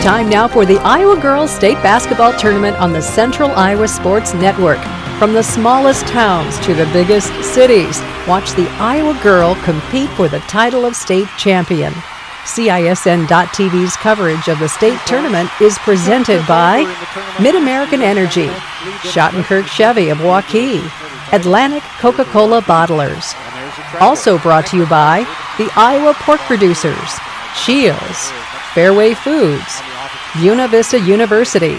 time now for the Iowa Girls State Basketball Tournament on the Central Iowa Sports Network. From the smallest towns to the biggest cities, watch the Iowa girl compete for the title of state champion. CISN.TV's coverage of the state tournament is presented by Mid-American Energy, Schottenkirk Chevy of Waukee, Atlantic Coca-Cola Bottlers. Also brought to you by the Iowa Pork Producers, Shields, Fairway Foods, Buena Vista University,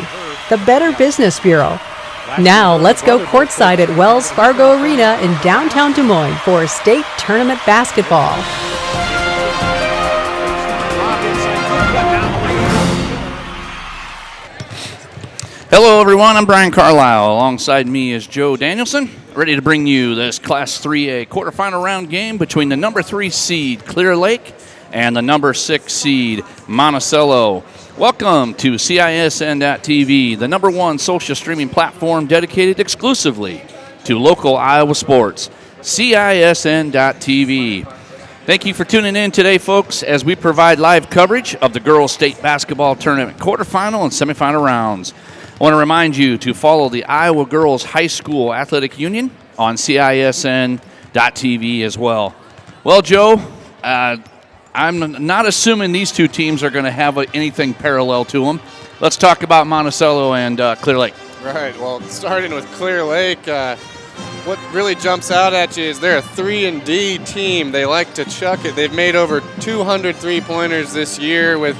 the Better Business Bureau. Now let's go courtside at Wells Fargo Arena in downtown Des Moines for state tournament basketball. Hello everyone, I'm Brian Carlisle. Alongside me is Joe Danielson, ready to bring you this Class 3A quarterfinal round game between the number 3 seed Clear Lake and the number 6 seed Monticello. Welcome to CISN.TV, the number 1 social streaming platform dedicated exclusively to local Iowa sports. CISN.TV. Thank you for tuning in today, folks, as we provide live coverage of the Girls State Basketball Tournament quarterfinal and semifinal rounds. I want to remind you to follow the Iowa Girls High School Athletic Union on CISN.TV as well. Well, Joe, I'm not assuming these two teams are going to have anything parallel to them. Let's talk about Monticello and Clear Lake. Right. Well, starting with Clear Lake, what really jumps out at you is they're a 3-and-D team. They like to chuck it. They've made over 200 three-pointers this year with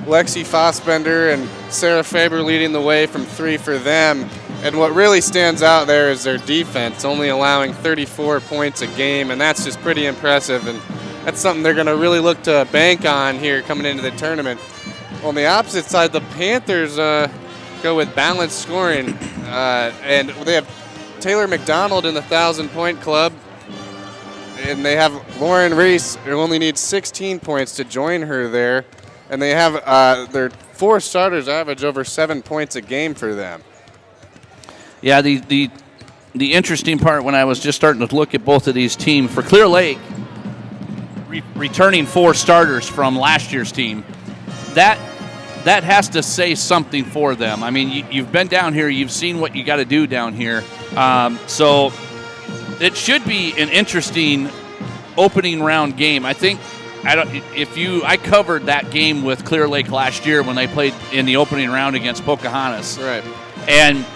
Lexi Fossbender and Sarah Faber leading the way from 3 for them. And what really stands out there is their defense, only allowing 34 points a game, and that's just pretty impressive. And that's something they're going to really look to bank on here coming into the tournament. On the opposite side, the Panthers go with balanced scoring, and they have Taylor McDonald in the 1,000-point club, and they have Lauren Reese, who only needs 16 points to join her there, and they have their 4 starters average over 7 points a game for them. Yeah, the interesting part when I was just starting to look at both of these teams, for Clear Lake, returning 4 starters from last year's team, that has to say something for them. I mean, you've been down here, you've seen what you got to do down here. So it should be an interesting opening round game. I think I covered that game with Clear Lake last year when they played in the opening round against Pocahontas. Right. And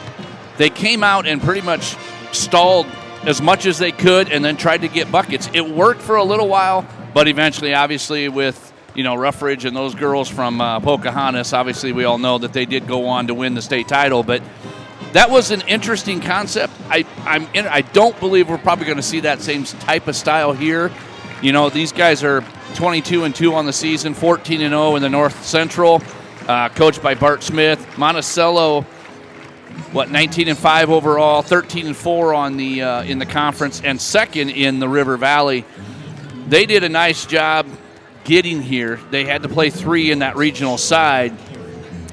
they came out and pretty much stalled as much as they could and then tried to get buckets. It worked for a little while, but eventually, obviously, with Ruffridge and those girls from Pocahontas, obviously we all know that they did go on to win the state title. But that was an interesting concept. I don't believe we're probably going to see that same type of style here. These guys are 22-2 on the season, 14-0 in the North Central, coached by Bart Smith. Monticello, 19-5 overall, 13-4 on the in the conference, and second in the River Valley. They did a nice job getting here. They had to play 3 in that regional side,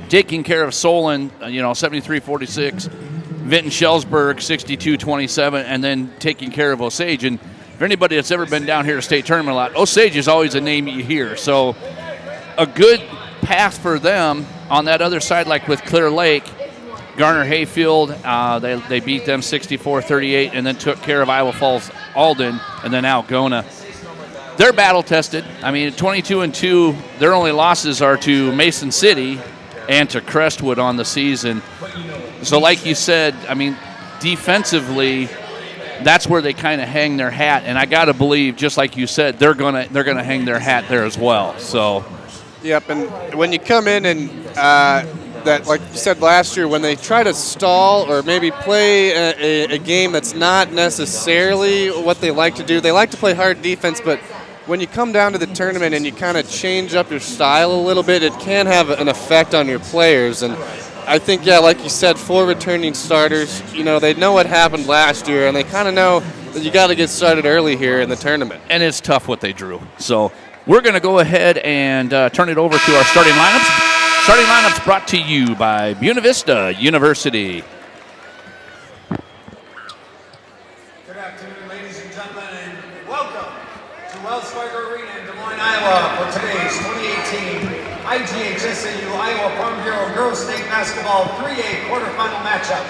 taking care of Solon, 73-46, Vinton Shellsburg, 62-27, and then taking care of Osage. And for anybody that's ever been down here to state tournament a lot, Osage is always a name you hear. So a good path for them on that other side, like with Clear Lake. Garner Hayfield, they beat them 64-38 and then took care of Iowa Falls Alden and then Algona. They're battle-tested. I mean, 22-2, their only losses are to Mason City and to Crestwood on the season. So like you said, I mean, defensively, that's where they kind of hang their hat. And I got to believe, just like you said, they're gonna hang their hat there as well. So, yep, and when you come in and that, like you said last year, when they try to stall or maybe play a game that's not necessarily what they like to do, they like to play hard defense, but when you come down to the tournament and you kind of change up your style a little bit, it can have an effect on your players. And I think, yeah, like you said, 4 returning starters, they know what happened last year, and they kind of know that you got to get started early here in the tournament. And it's tough what they drew. So we're going to go ahead and turn it over to our starting lineups. Starting lineups brought to you by Buena Vista University. Good afternoon, ladies and gentlemen, and welcome to Wells Fargo Arena in Des Moines, Iowa for today's 2018 IGHSAU Iowa Farm Bureau Girls State Basketball 3A quarterfinal matchup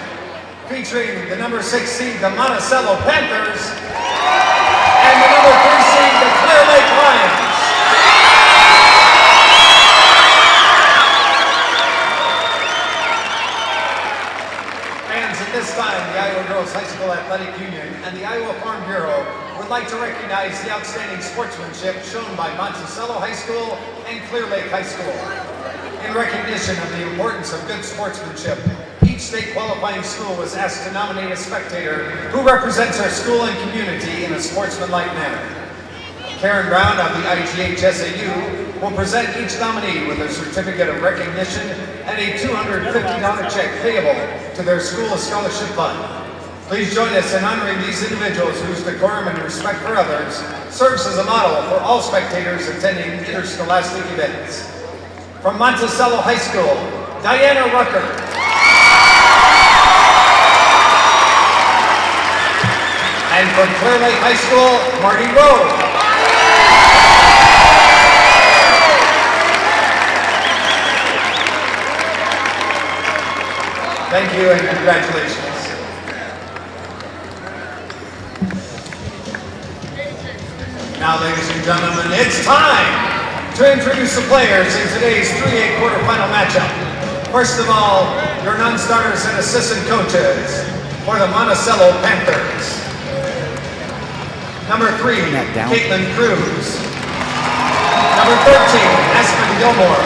featuring the number 6 seed, the Monticello Panthers, and the number 3 seed, the Clear Lake Lions. Fans, at this time, the Iowa Girls High School Athletic Union and the Iowa Farm Bureau would like to recognize the outstanding sportsmanship shown by Monticello High School and Clear Lake High School. In recognition of the importance of good sportsmanship, each state qualifying school was asked to nominate a spectator who represents our school and community in a sportsmanlike manner. Karen Brown of the IGHSAU will present each nominee with a certificate of recognition and a $250 check payable to their school scholarship fund. Please join us in honoring these individuals whose decorum and respect for others serves as a model for all spectators attending interscholastic events. From Monticello High School, Diana Rucker. And from Clear Lake High School, Marty Rowe. Thank you and congratulations. Now, ladies and gentlemen, it's time to introduce the players in today's 3A quarterfinal matchup. First of all, your non-starters and assistant coaches for the Monticello Panthers. Number 3, Caitlin Cruz. Number 13, Aspen Gilmore.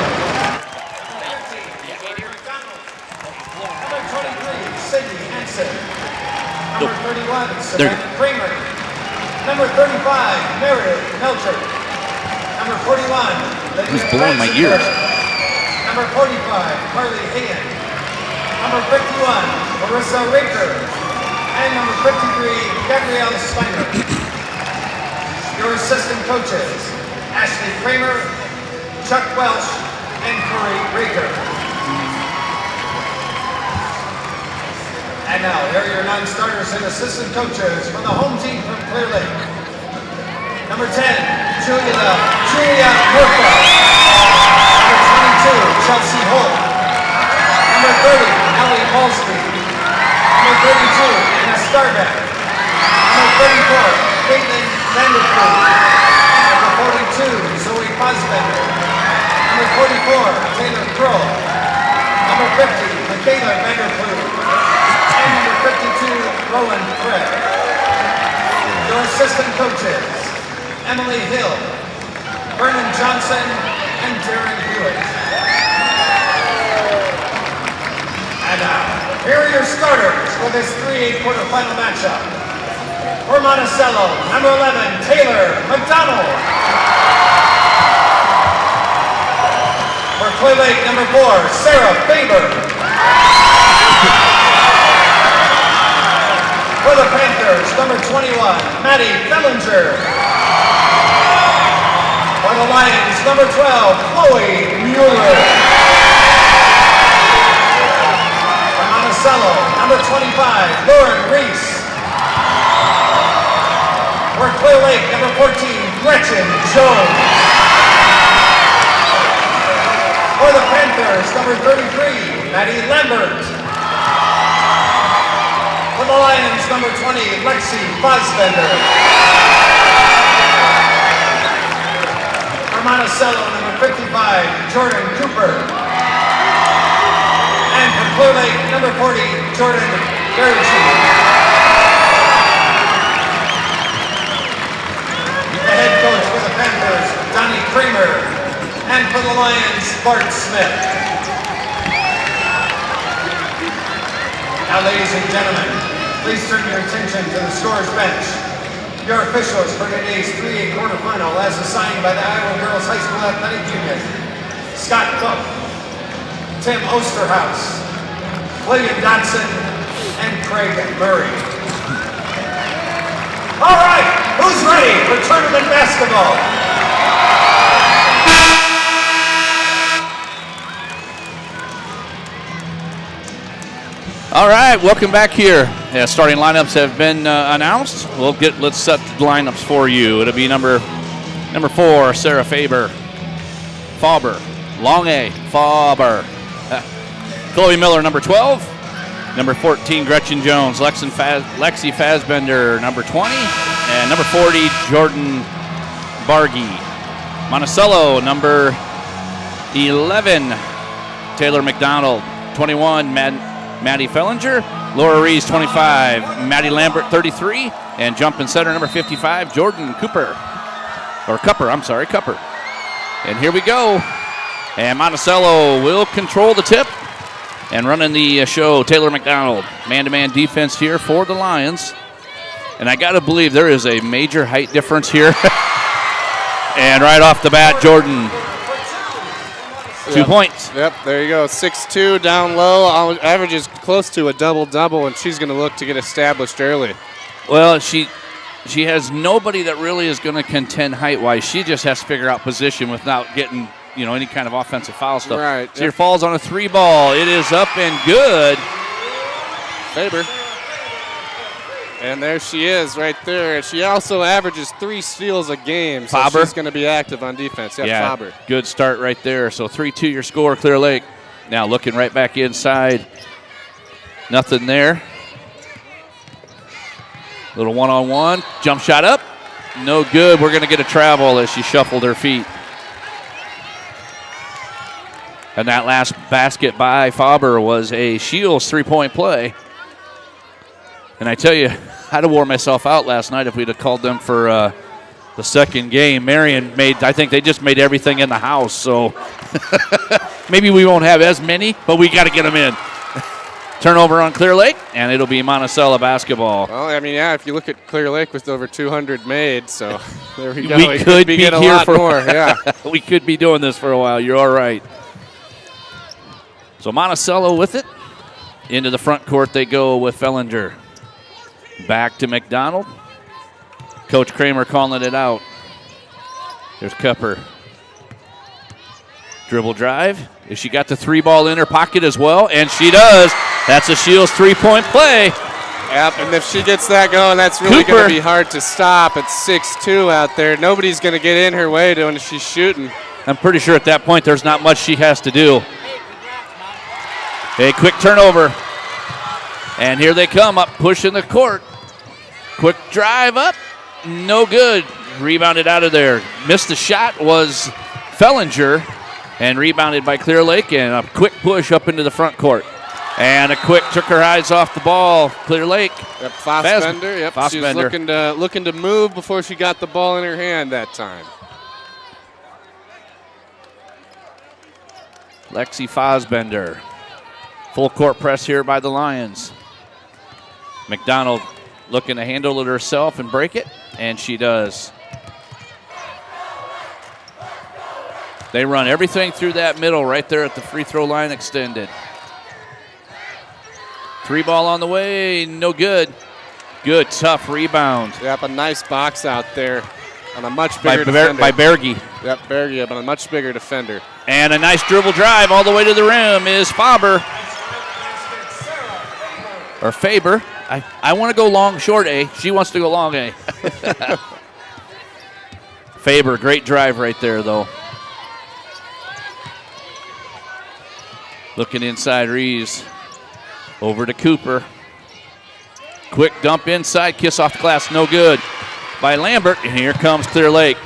Number 23, Sydney Hansen. Number 31, Samantha Kramer. Number 35, Meredith Melcher. Number 41, Who's blowing my ears? Number 45, Carly Hagan. Number 51, Marissa Raker. And number 53, Gabrielle Steiner. Your assistant coaches, Ashley Kramer, Chuck Welsh, and Corey Raker. And now, here are your non-starters and assistant coaches for the home team from Clear Lake. Number 10, Julia Murphy. Number 22, Chelsea Holt. Number 30, Allie Halsby. Number 32, Anna Starbeck. Number 34, Caitlin Vanderpool. Number 42, Zoe Fosbender. Number 44, Taylor Crow. Number 50, Michaela Vanderpool. And number 52, Rowan Fred. Your assistant coaches, Emily Hill, Vernon Johnson, and Darren Hewitt. And now, here are your starters for this 3A quarterfinal matchup. For Monticello, number 11, Taylor McDonald. For Clear Lake, number 4, Sarah Faber. For the Panthers, number 21, Maddie Fellinger. For the Lions, number 12, Chloe Mueller. For Monticello, number 25, Lauren Reese. For Clear Lake, number 14, Gretchen Jones. For the Panthers, number 33, Maddie Lambert. For the Lions, number 20, Lexi Fosbender. For Monticello, number 55, Jordan Cooper. And for Clear Lake, number 40, Jordan Berge. The head coach for the Panthers, Donnie Kramer. And for the Lions, Bart Smith. Now, ladies and gentlemen, please turn your attention to the scorer's bench. Your officials for today's 3A quarterfinal as assigned by the Iowa Girls High School Athletic Union. Scott Cook, Tim Osterhaus, William Dodson, and Craig Murray. All right, who's ready for tournament basketball? All right, welcome back here. Yeah, starting lineups have been announced. Let's set the lineups for you. It'll be number 4, Sarah Faber. Long A, Faber. Chloe Miller, number 12. Number 14, Gretchen Jones. Lexi Fassbender, number 20. And number 40, Jordan Bargy. Monticello, number 11, Taylor McDonald. 21, Maddie Fellinger. Laura Rees, 25. Maddie Lambert, 33. And jumping center, number 55, Jordan Cooper. Or Cupper, I'm sorry, Cupper. And here we go. And Monticello will control the tip. And running the show, Taylor McDonald. Man-to-man defense here for the Lions. And I got to believe there is a major height difference here. And right off the bat, Jordan. 2 points. Yep, there you go. 6'2", down low. Averages close to a double-double, and she's going to look to get established early. Well, she has nobody that really is going to contend height-wise. She just has to figure out position without getting any kind of offensive foul stuff. Right. So here falls on a 3 ball. It is up and good. Faber. And there she is right there. She also averages 3 steals a game, so Faber. she's going to be active on defense. Yeah, Faber. good start right there. So 3-2 your score, Clear Lake. Now looking right back inside. Nothing there. Little one-on-one. Jump shot up. No good. We're going to get a travel as she shuffled her feet. And that last basket by Faber was a Shields 3-point play. And I tell you, I'd have wore myself out last night if we'd have called them for the second game. Marion I think they just made everything in the house. So maybe we won't have as many, but we got to get them in. Turnover on Clear Lake, and it'll be Monticello basketball. Well, I mean, yeah, if you look at Clear Lake with over 200 made, so there we go. We could be getting here a lot for more. Yeah, we could be doing this for a while. You're all right. So Monticello with it. Into the front court they go with Fellinger. Back to McDonald. Coach Kramer calling it out. There's Cupper. Dribble drive. If she got the 3 ball in her pocket as well, and she does. That's a Shields 3-point play. Yep, and if she gets that going, that's really going to be hard to stop. It's 6'2" out there. Nobody's going to get in her way when she's shooting. I'm pretty sure at that point there's not much she has to do. A quick turnover. And here they come up, pushing the court. Quick drive up. No good. Rebounded out of there. Missed the shot was Fellinger. And rebounded by Clear Lake. And a quick push up into the front court. And a quick took her eyes off the ball. Clear Lake. Yep, Fassbender. Yep, she was Fassbender. looking to move before she got the ball in her hand that time. Lexi Fassbender. Full court press here by the Lions. McDonald looking to handle it herself and break it, and she does. They run everything through that middle right there at the free throw line extended. 3 ball on the way, no good. Good, tough rebound. Yep, a nice box out there on a much bigger defender. By Berge. Yep, Berge, but a much bigger defender. And a nice dribble drive all the way to the rim is Faber. Or Faber. I want to go long, short A. She wants to go long A. Faber, great drive right there, though. Looking inside, Reeves. Over to Cooper. Quick dump inside, kiss off the glass, no good. By Lambert, and here comes Clear Lake.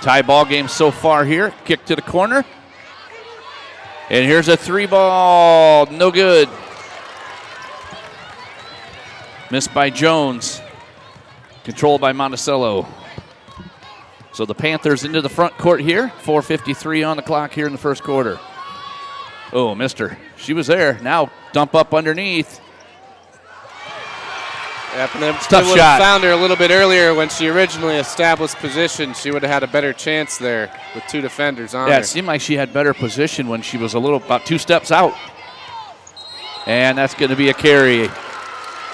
Tie ball game so far here. Kick to the corner. And here's a 3 ball, no good. Missed by Jones. Controlled by Monticello. So the Panthers into the front court here. 4:53 on the clock here in the first quarter. Oh, missed her. She was there. Now dump up underneath. Yep, and if tough they would shot. have found her a little bit earlier when she originally established position, she would have had a better chance there with 2 defenders on her. Yeah, it seemed like she had better position when she was about 2 steps out. And that's going to be a carry.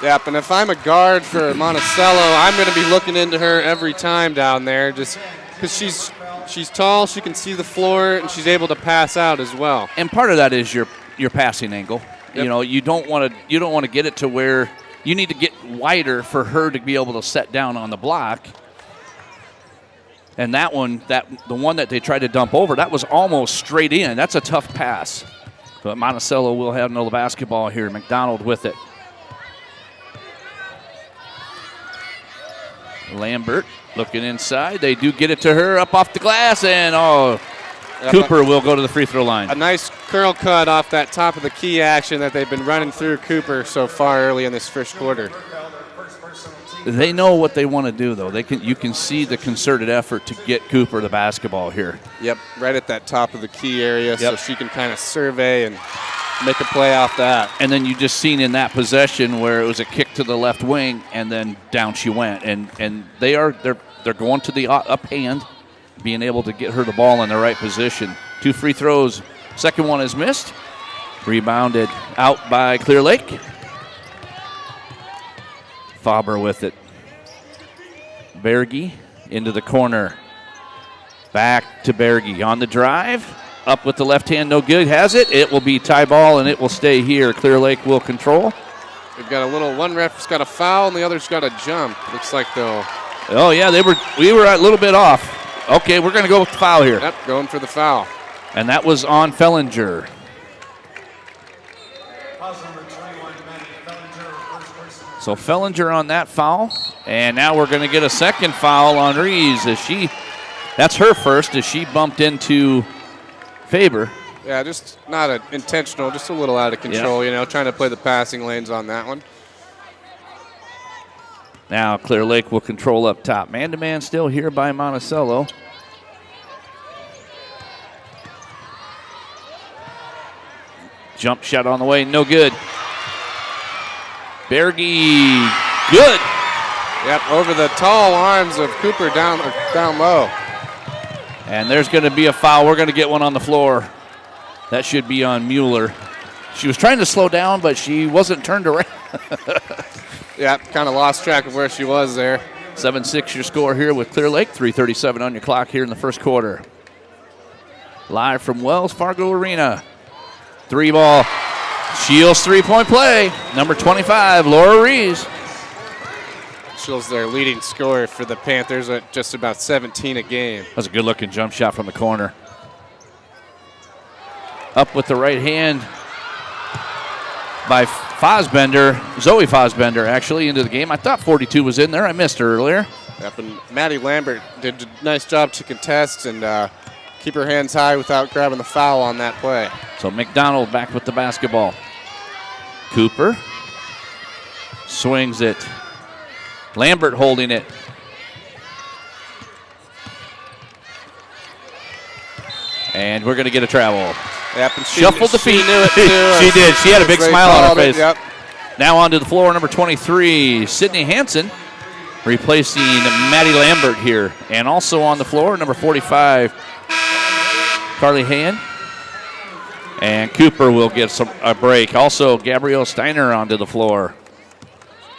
Yep, and if I'm a guard for Monticello, I'm going to be looking into her every time down there, just because she's tall, she can see the floor, and she's able to pass out as well. And part of that is your passing angle. Yep. You know, you don't want to get it to where you need to get wider for her to be able to set down on the block. And that one, the one that they tried to dump over, that was almost straight in. That's a tough pass. But Monticello will have another basketball here. McDonald with it. Lambert looking inside. They do get it to her up off the glass, and Cooper will go to the free throw line. A nice curl cut off that top of the key action that they've been running through Cooper so far early in this first quarter. They know what they want to do, though. You can see the concerted effort to get Cooper the basketball here. Yep, right at that top of the key area, so she can kind of survey and make a play off that. And then you just seen in that possession where it was a kick to the left wing, and then down she went. And they're going to the up hand, being able to get her the ball in the right position. 2 free throws. Second one is missed. Rebounded out by Clear Lake. Faber with it. Berge into the corner. Back to Berge on the drive. Up with the left hand, no good. Has it. It will be tie ball, and it will stay here. Clear Lake will control. We've got one ref's got a foul, and the other's got a jump. Looks like they'll. Oh, yeah, we were a little bit off. Okay, we're going to go with the foul here. Yep, going for the foul. And that was on Fellinger. So Fellinger on that foul. And now we're going to get a second foul on Rees. That's her first as she bumped into Faber. Yeah, just not intentional, just a little out of control, trying to play the passing lanes on that one. Now Clear Lake will control up top. Man-to-man still here by Monticello. Jump shot on the way, no good. Berge, good. Yep, over the tall arms of Cooper down low. And there's going to be a foul. We're going to get one on the floor. That should be on Mueller. She was trying to slow down, but she wasn't turned around. Yeah, kind of lost track of where she was there. 7-6 your score here with Clear Lake. 3:37 on your clock here in the first quarter. Live from Wells Fargo Arena. 3-ball. Shields 3-point play. Number 25, Laura Rees. Shields their leading scorer for the Panthers at just about 17 a game. That's a good-looking jump shot from the corner. Up with the right hand by Fosbender, Zoe Fosbender, actually, into the game. I thought 42 was in there. I missed her earlier. Yep, and Maddie Lambert did a nice job to contest and keep her hands high without grabbing the foul on that play. So McDonald back with the basketball. Cooper swings it. Lambert holding it. And we're going to get a travel. Yep, and Shuffled the feet. She knew it too. She did. She had a big smile on her face. Yep. Now onto the floor, number 23, Sydney Hansen, replacing Maddie Lambert here. And also on the floor, number 45, Carly Hayen. And Cooper will get a break. Also, Gabrielle Steiner onto the floor.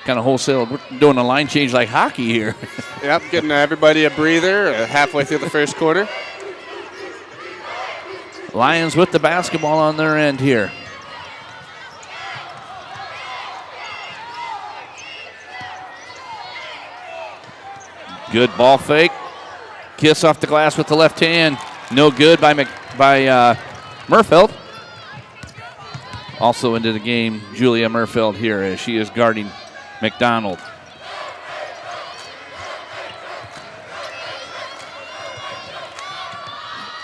Kind of wholesale. We're doing a line change like hockey here. Yep, getting everybody a breather halfway through the first quarter. Lions with the basketball on their end here. Good ball fake. Kiss off the glass with the left hand. No good by Murfeld. Also into the game, Julia Murfeld here as she is guarding McDonald.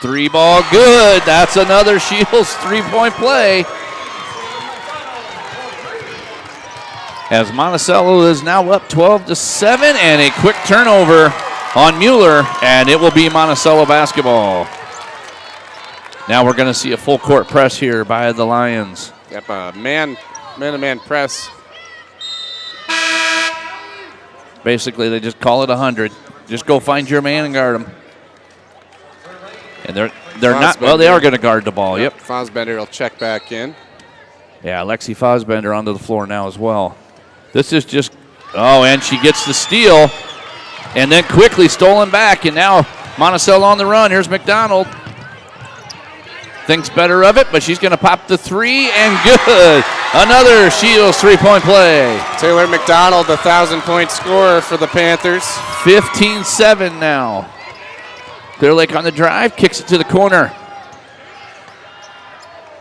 Three ball good. That's another Shields 3-point play. As Monticello is now up 12-7, and a quick turnover on Mueller, and it will be Monticello basketball. Now we're going to see a full court press here by the Lions. Yep, man-to-man press. Basically, they just call it 100. Just go find your man and guard him. And they're not, well, they are going to guard the ball, yep. Fosbender will check back in. Yeah, Lexi Fosbender onto the floor now as well. This is just, and she gets the steal. And then quickly stolen back, and now Monticello on the run. Here's McDonald. Thinks better of it, but she's going to pop the three, and good. Another Shields 3-point play. Taylor McDonald, the 1,000-point scorer for the Panthers. 15-7 now. Clear Lake on the drive, kicks it to the corner.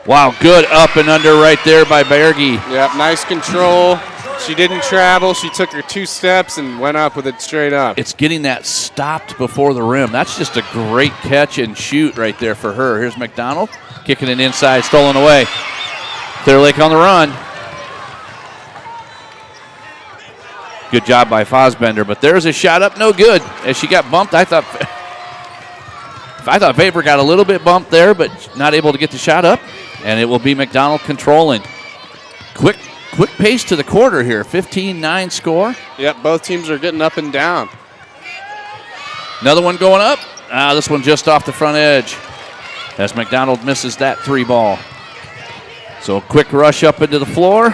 Wow, good up and under right there by Berge. Yep, nice control. She didn't travel. She took her 2 steps and went up with it straight up. It's getting that stopped before the rim. That's just a great catch and shoot right there for her. Here's McDonald kicking it inside, stolen away. Clear Lake on the run. Good job by Fosbender, but there's a shot up, no good. As she got bumped, I thought Faber got a little bit bumped there, but not able to get the shot up. And it will be McDonald controlling. Quick pace to the quarter here. 15-9 score. Yep, both teams are getting up and down. Another one going up. This one just off the front edge as McDonald misses that 3 ball. So a quick rush up into the floor.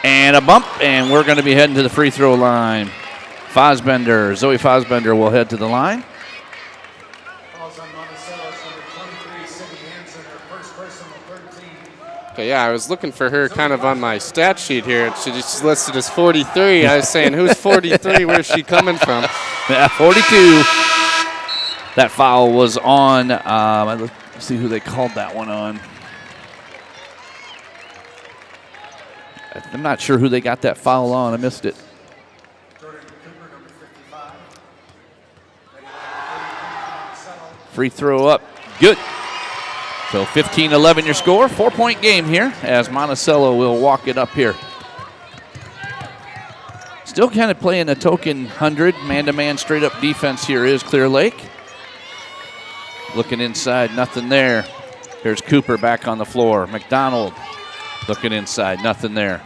And a bump, and we're going to be heading to the free throw line. Zoe Fosbender will head to the line. Okay, yeah, I was looking for her kind of on my stat sheet here. She just listed as 43. I was saying, who's 43? Where's she coming from? Yeah, 42. That foul was on. Let's see who they called that one on. I'm not sure who they got that foul on. I missed it. Free throw up. Good. So 15-11 your score. 4-point game here as Monticello will walk it up here. Still kind of playing a token 100. Man-to-man straight-up defense here is Clear Lake. Looking inside, nothing there. Here's Cooper back on the floor. McDonald looking inside, nothing there.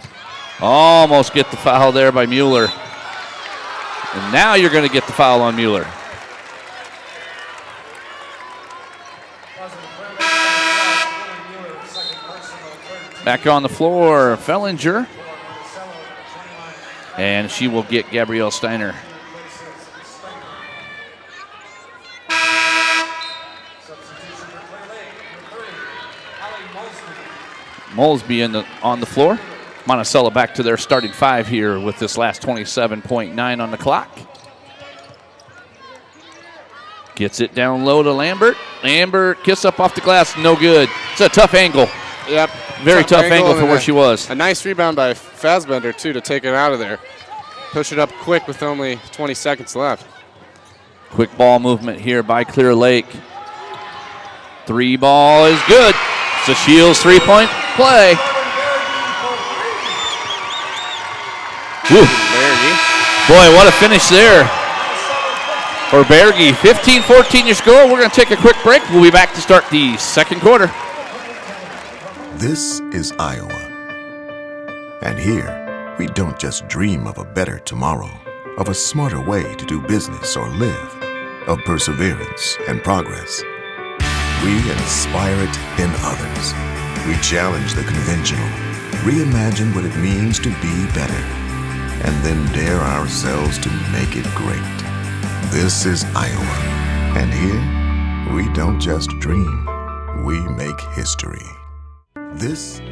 Almost get the foul there by Mueller. And now you're going to get the foul on Mueller. Back on the floor, Fellinger. And she will get Gabrielle Steiner. Molesby on the floor. Monticello back to their starting 5 here with this last 27.9 on the clock. Gets it down low to Lambert. Lambert, kiss up off the glass, no good. It's a tough angle. Yep. Very tough angle for where she was. A nice rebound by Fassbender, too, to take it out of there. Push it up quick with only 20 seconds left. Quick ball movement here by Clear Lake. 3 ball is good. It's a Shields 3-point play. Woo. Boy, what a finish there for Berge. 15-14 your score. We're going to take a quick break. We'll be back to start the second quarter. This is Iowa. And here, we don't just dream of a better tomorrow, of a smarter way to do business or live, of perseverance and progress. We inspire it in others. We challenge the conventional, reimagine what it means to be better, and then dare ourselves to make it great. This is Iowa. And here, we don't just dream, we make history. This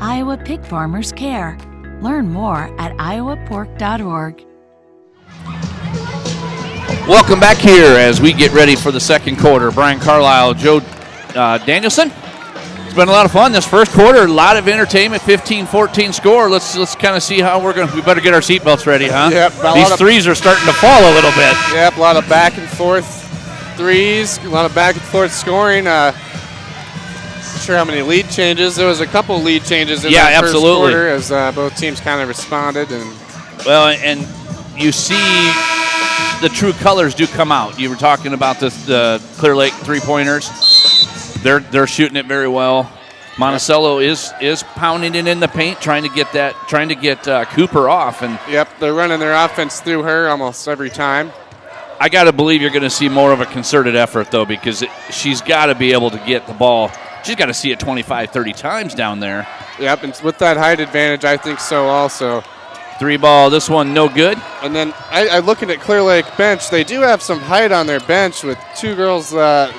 Iowa pig farmers care. Learn more at iowapork.org. Welcome back here as we get ready for the second quarter. Brian Carlisle, Joe Danielson. It's been a lot of fun this first quarter. A lot of entertainment. 15-14 score. Let's kind of see how we better get our seatbelts ready, huh? Yep. These threes are starting to fall a little bit. Yep. A lot of back and forth threes. A lot of back and forth scoring. Not sure how many lead changes. There was a couple lead changes in that first quarter as both teams kind of responded. And you see the true colors do come out. You were talking about the Clear Lake three-pointers. They're shooting it very well. Monticello is pounding it in the paint, trying to get Cooper off. And yep, they're running their offense through her almost every time. I got to believe you're going to see more of a concerted effort, though, because she's got to be able to get the ball. She's got to see it 25, 30 times down there. Yep, and with that height advantage, I think so also. 3 ball, this one no good. And then I looking at Clear Lake bench, they do have some height on their bench with 2 girls, the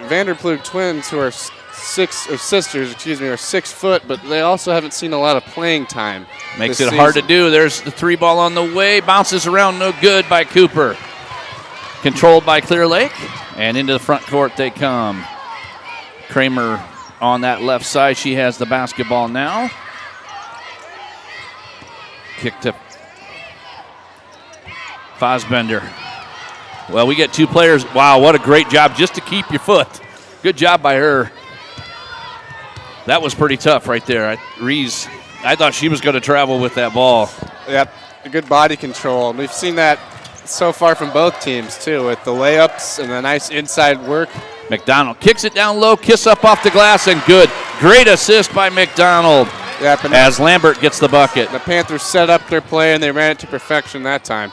Vanderplug twins, who are sisters, are 6 foot, but they also haven't seen a lot of playing time. Makes it hard to do. There's the 3 ball on the way, bounces around, no good by Cooper. Controlled by Clear Lake, and into the front court they come. Kramer on that left side, she has the basketball now. Kick to Fosbender. Well, we get 2 players. Wow, what a great job just to keep your foot. Good job by her. That was pretty tough right there. Rees, I thought she was going to travel with that ball. Yep, good body control. And we've seen that so far from both teams, too, with the layups and the nice inside work. McDonald kicks it down low, kiss up off the glass, and good. Great assist by McDonald. Yep, and as Lambert gets the bucket. The Panthers set up their play, and they ran it to perfection that time.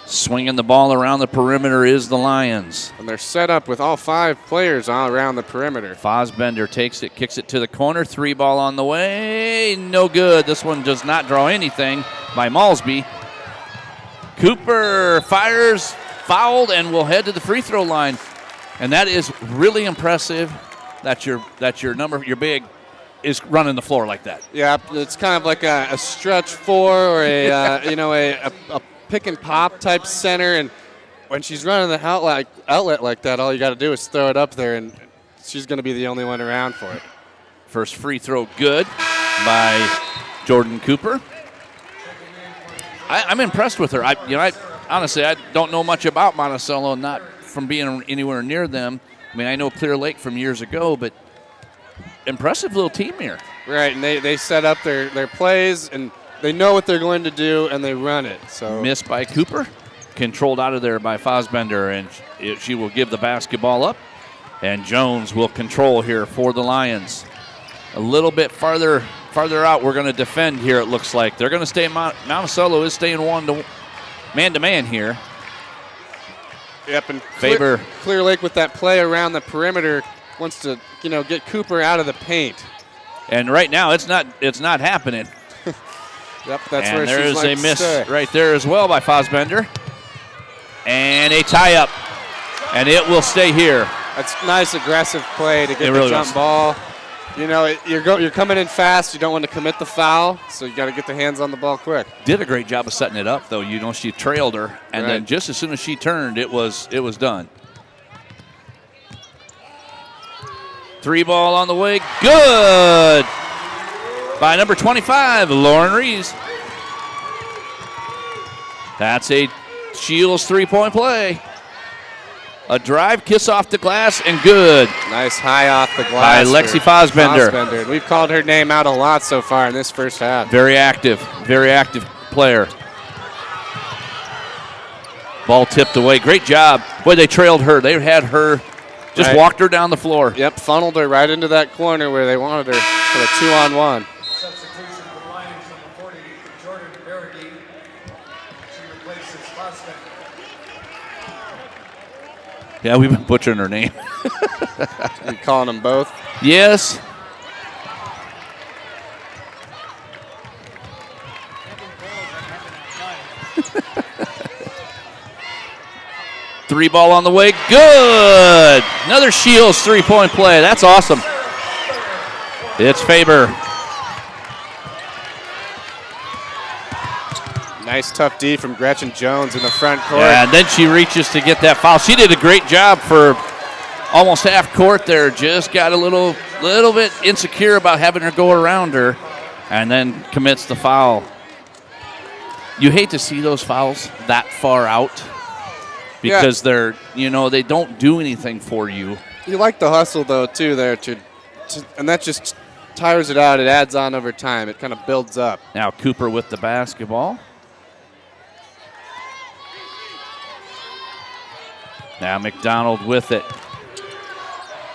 Swinging the ball around the perimeter is the Lions. And they're set up with all 5 players all around the perimeter. Fosbender takes it, kicks it to the corner. 3 ball on the way. No good. This one does not draw anything by Malsby. Cooper fires, fouled, and will head to the free throw line. And that is really impressive. That's your number. Your big is running the floor like that. Yeah, it's kind of like a stretch 4 or a pick and pop type center. And when she's running the outlet like that, all you got to do is throw it up there, and she's going to be the only one around for it. First free throw good by Jordan Cooper. I'm impressed with her. I honestly don't know much about Monticello, not from being anywhere near them. I mean, I know Clear Lake from years ago, but impressive little team here. Right, and they set up their plays, and they know what they're going to do, and they run it. So missed by Cooper, controlled out of there by Fosbender, and she will give the basketball up, and Jones will control here for the Lions. A little bit farther out, we're going to defend here, it looks like. They're going to stay, Monticello is staying man-to-man here. Yep, and Faber. Clear Lake with that play around the perimeter wants to, get Cooper out of the paint. And right now, it's not happening. Yep, that's and where there she's is a miss right there as well by Fosbender. And a tie-up, and it will stay here. That's nice aggressive play to get the really jump ball. You're coming in fast. You don't want to commit the foul, so you got to get the hands on the ball quick. Did a great job of setting it up, though. She trailed her, and then just as soon as she turned, it was done. 3 ball on the way, good by number 25, Lauren Rees. That's a Shields 3-point play. A drive, kiss off the glass, and good. Nice high off the glass by Lexi Fosbender. We've called her name out a lot so far in this first half. Very active player. Ball tipped away. Great job. Boy, they trailed her. They had her, just walked her down the floor. Yep, funneled her right into that corner where they wanted her for a 2-on-1. Substitution for the Lions, number 40, Jordan Berge. She replaces Fosbender. Yeah, we've been butchering her name. You calling them both? Yes. Three ball on the way. Good. Another Shields 3-point play. That's awesome. It's Faber. Nice tough D from Gretchen Jones in the front court. Yeah, and then she reaches to get that foul. She did a great job for almost half court there. Just got a little bit insecure about having her go around her, and then commits the foul. You hate to see those fouls that far out because they're, they don't do anything for you. You like the hustle though too there and that just tires it out. It adds on over time. It kind of builds up. Now Cooper with the basketball. Now McDonald with it.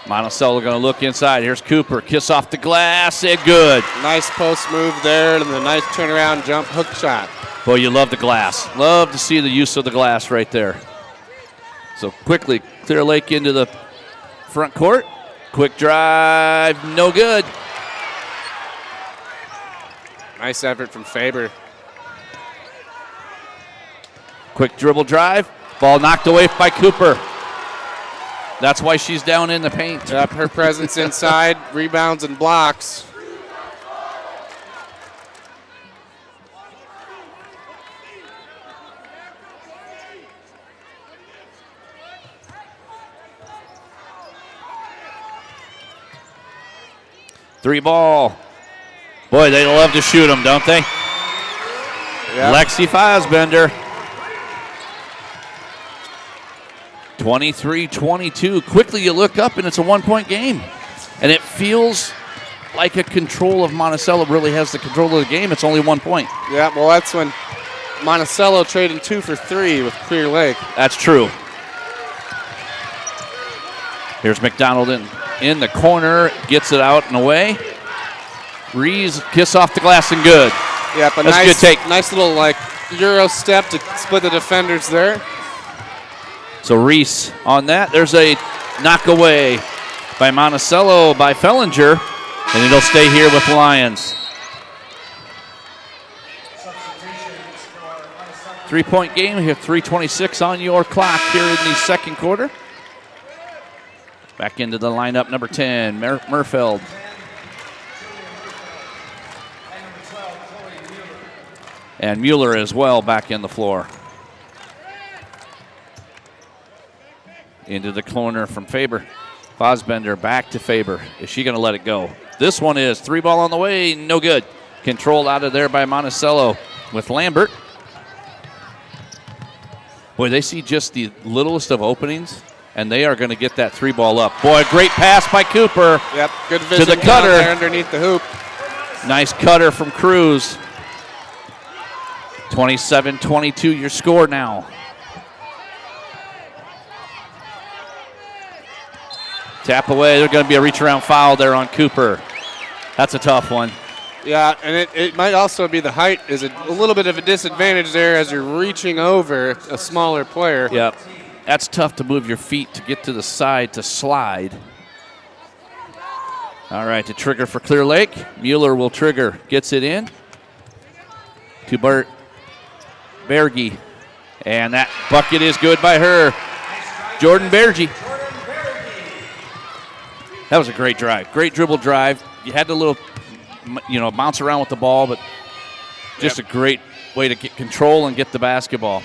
Monticello going to look inside. Here's Cooper. Kiss off the glass. And good. Nice post move there and the nice turnaround jump hook shot. Boy, you love the glass. Love to see the use of the glass right there. So quickly, Clear Lake into the front court. Quick drive, no good. Nice effort from Faber. Quick dribble drive. Ball knocked away by Cooper. That's why she's down in the paint. Yep, her presence inside, rebounds and blocks. Three ball. Boy, they love to shoot them, don't they? Yep. Lexi Fosbender. 23-22. Quickly you look up and it's a 1-point game. And it feels like a control of Monticello really has the control of the game. It's only 1 point. Yeah, well, that's when Monticello traded 2 for 3 with Clear Lake. That's true. Here's McDonald in the corner. Gets it out and away. Rees, kiss off the glass and good. Yep, a That's nice, a good take. nice little like Euro step to split the defenders there. So Reese on that. There's a knock away by Monticello by Fellinger, and it'll stay here with Lions. 3-point game here, 3:26 on your clock here in the second quarter. Back into the lineup, number 10, Murfeld. And Mueller as well back in the floor. Into the corner from Faber. Fosbender back to Faber. Is she going to let it go? This one is. 3 ball on the way, no good. Controlled out of there by Monticello with Lambert. Boy, they see just the littlest of openings, and they are going to get that 3 ball up. Boy, great pass by Cooper. Yep, good vision to the cutter. down there underneath the hoop. Nice cutter from Cruz. 27-22 your score now. Tap away. There's going to be a reach around foul there on Cooper. That's a tough one. Yeah, and it might also be the height is a little bit of a disadvantage there as you're reaching over a smaller player. Yep. That's tough to move your feet to get to the side to slide. All right, the trigger for Clear Lake. Mueller will trigger. Gets it in to Bert Berge. And that bucket is good by her. Jordan Berge. That was a great drive. Great dribble drive. You had the little, bounce around with the ball, but just a great way to get control and get the basketball.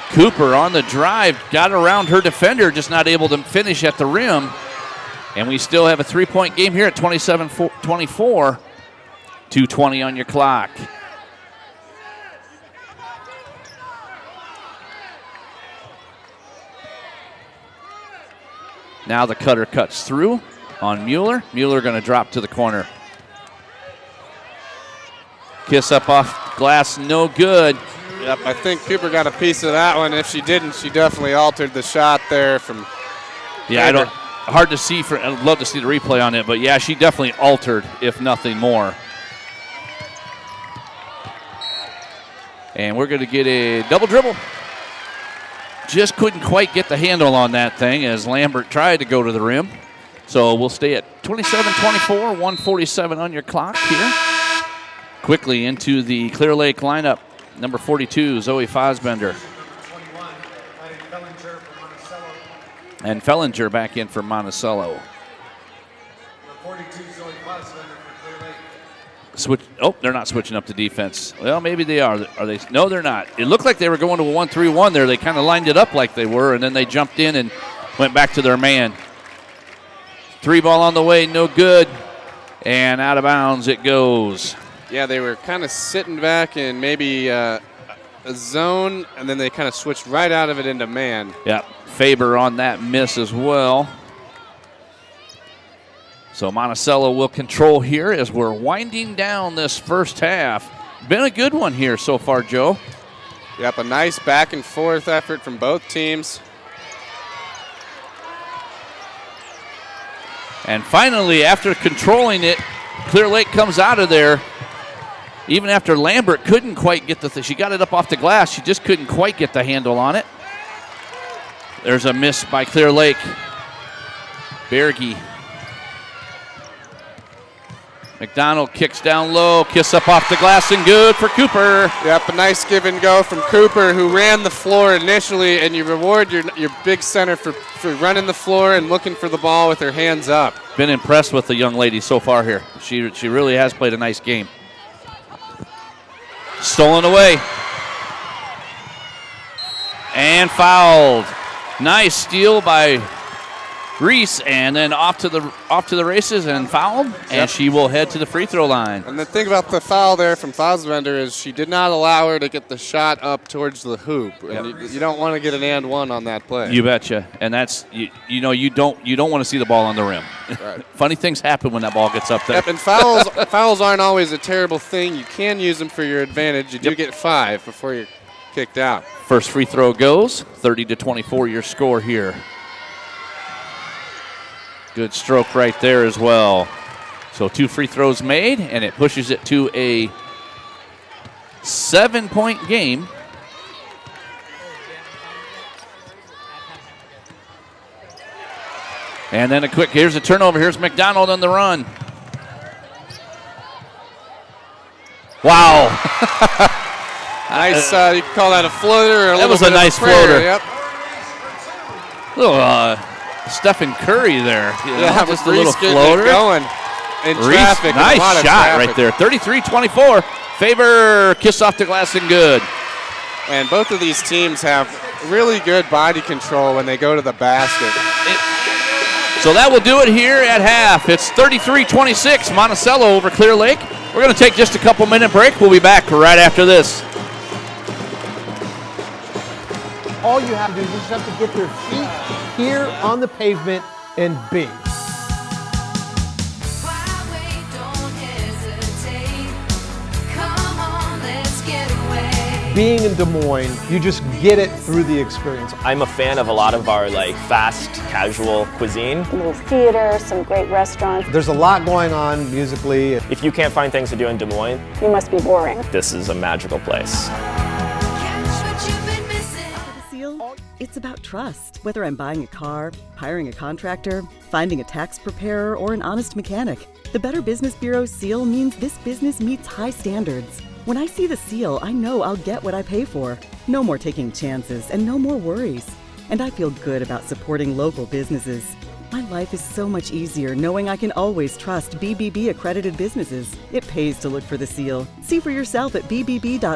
Cooper on the drive, got around her defender, just not able to finish at the rim. And we still have a 3-point game here at 27-24. 2:20 on your clock. Now the cutter cuts through on Mueller. Mueller going to drop to the corner. Kiss up off glass, no good. Yep, I think Cooper got a piece of that one. If she didn't, she definitely altered the shot there from Yeah, hard to see. I'd love to see the replay on it, but yeah, she definitely altered, if nothing more. And we're going to get a double dribble. Just couldn't quite get the handle on that thing as Lambert tried to go to the rim. So we'll stay at 27-24, 1:47 on your clock here. Quickly into the Clear Lake lineup. Number 42, Zoe Fosbender. And Fellinger back in for Monticello. They're not switching up the defense. Well, maybe they are. Are they? No, they're not. It looked like they were going to a 1-3-1 there. They kind of lined it up like they were, and then they jumped in and went back to their man. 3 ball on the way, no good. And out of bounds it goes. Yeah, they were kind of sitting back in maybe a zone, and then they kind of switched right out of it into man. Yeah, Faber on that miss as well. So Monticello will control here as we're winding down this first half. Been a good one here so far, Joe. Yep, a nice back and forth effort from both teams. And finally, after controlling it, Clear Lake comes out of there. Even after Lambert couldn't quite get she got it up off the glass, she just couldn't quite get the handle on it. There's a miss by Clear Lake. Berge. McDonald kicks down low, kiss up off the glass and good for Cooper. Yep, a nice give and go from Cooper, who ran the floor initially, and you reward your big center for running the floor and looking for the ball with her hands up. Been impressed with the young lady so far here. She really has played a nice game. Stolen away. And fouled. Nice steal by Reese, and then off to the races and fouled, and she will head to the free throw line. And the thing about the foul there from Fassbender is she did not allow her to get the shot up towards the hoop. And you don't want to get an and one on that play. You betcha. And that's you don't want to see the ball on the rim. Right. Funny things happen when that ball gets up there. Yep, and fouls aren't always a terrible thing. You can use them for your advantage. You do get 5 before you're kicked out. First free throw goes. 30-24 your score here. Good stroke right there as well. So 2 free throws made, and it pushes it to a 7-point game. And then here's a turnover. Here's McDonald on the run. Wow. Nice, you can call that a floater or a that little was bit a nice of a prayer. floater. Yep. Little Stephen Curry there. Yeah, just a little floater. Going in Reese, traffic. nice a lot of shot traffic. right there. 33-24. Faber, kiss off the glass and good. And both of these teams have really good body control when they go to the basket. So that will do it here at half. It's 33-26, Monticello over Clear Lake. We're going to take just a couple-minute break. We'll be back right after this. All you have to do is just have to get their feet here on the pavement and bing. Being in Des Moines, you just get it through the experience. I'm a fan of a lot of our fast, casual cuisine. A little theater, some great restaurants. There's a lot going on musically. If you can't find things to do in Des Moines, You must be boring. this is a magical place. Seal, it's about trust. Whether I'm buying a car, hiring a contractor, finding a tax preparer, or an honest mechanic, the Better Business Bureau seal means this business meets high standards. When I see the seal, I know I'll get what I pay for. No more taking chances and no more worries. And I feel good about supporting local businesses. My life is so much easier knowing I can always trust BBB accredited businesses. It pays to look for the seal. See for yourself at bbb.org/Iowa.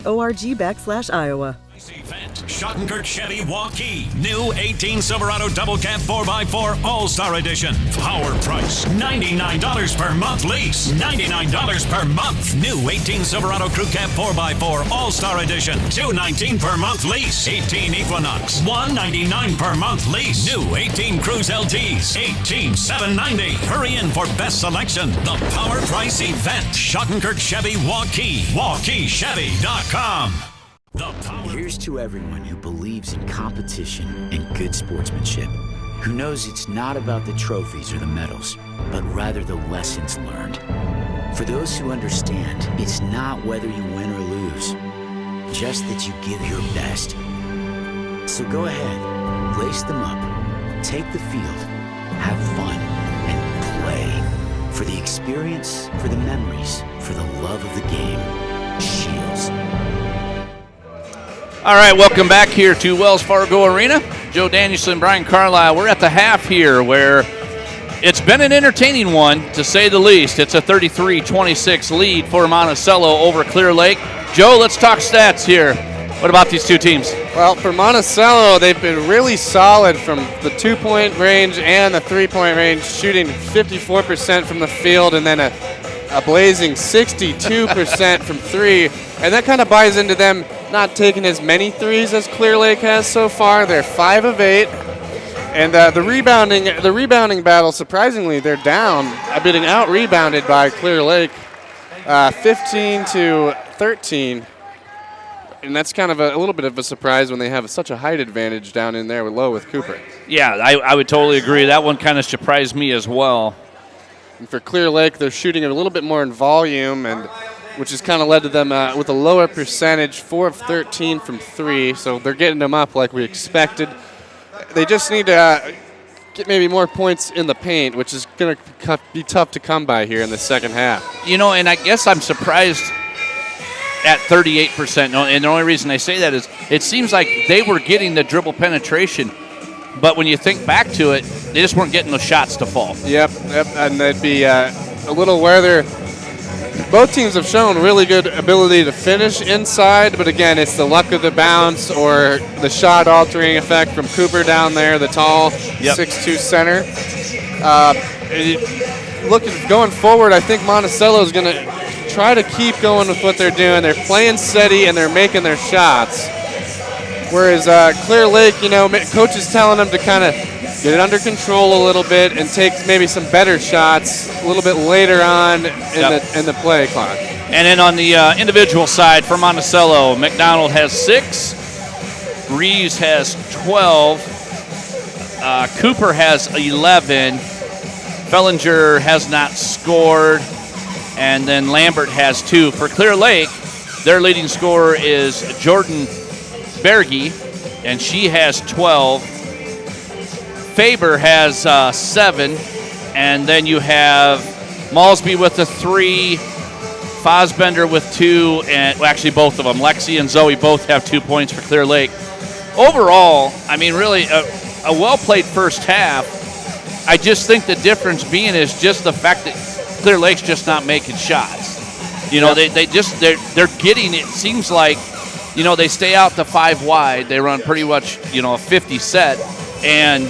Event, Schottenkirk Chevy Waukee. New 18 Silverado Double Cab 4x4 All-Star Edition. Floor price, $99 per month lease. $99 per month. New 18 Silverado Crew Cab 4x4 All-Star Edition. $219 per month lease. 18 Equinox. $199 per month lease. New 18 Cruise LTs. $18,790. Hurry in for best selection. The Power Price Event. Schottenkirk Chevy Waukee. WaukeeChevy.com. Here's to everyone who believes in competition and good sportsmanship, who knows it's not about the trophies or the medals, but rather the lessons learned. For those who understand, it's not whether you win or lose, just that you give your best. So go ahead, lace them up, take the field, have fun, and play. For the experience, for the memories, for the love of the game. Shields. All right, welcome back here to Wells Fargo Arena. Joe Danielson, Brian Carlisle. We're at the half here where it's been an entertaining one, to say the least. It's a 33-26 lead for Monticello over Clear Lake. Joe, let's talk stats here. What about these two teams? Well, for Monticello, they've been really solid from the 2-point range and the 3-point range, shooting 54% from the field and then a blazing 62% from 3. And that kind of buys into them not taking as many threes as Clear Lake has so far. They're 5 of 8. And the rebounding battle, surprisingly, they're down, getting out-rebounded by Clear Lake, 15-13. And that's kind of a little bit of a surprise when they have such a height advantage down in there with Cooper. Yeah, I would totally agree. That one kind of surprised me as well. And for Clear Lake, they're shooting a little bit more in volume, and which has kind of led to them with a lower percentage, 4 of 13 from 3. So they're getting them up like we expected. They just need to get maybe more points in the paint, which is going to be tough to come by here in the second half. You know, and I guess I'm surprised at 38%. And the only reason I say that is it seems like they were getting the dribble penetration, but when you think back to it, they just weren't getting those shots to fall. Yep. And that'd be a little where they're – both teams have shown really good ability to finish inside, but again, it's the luck of the bounce or the shot-altering effect from Cooper down there, the tall 6'2" center. Going forward, I think Monticello is going to try to keep going with what they're doing. They're playing steady and they're making their shots. Whereas Clear Lake, coach is telling them to kind of get it under control a little bit and take maybe some better shots a little bit later on in the play clock. And then on the individual side for Monticello, McDonald has 6, Reeves has 12, Cooper has 11, Fellinger has not scored, and then Lambert has 2. For Clear Lake, their leading scorer is Jordan Berge, and she has 12. Faber has 7, and then you have Malsby with a 3, Fosbender with 2, and actually both of them, Lexi and Zoe, both have 2 points for Clear Lake. Overall, I mean, really a well-played first half. I just think the difference being is just the fact that Clear Lake's just not making shots. You know, they're getting, it seems like, they stay out to 5 wide. They run pretty much, a 50 set, and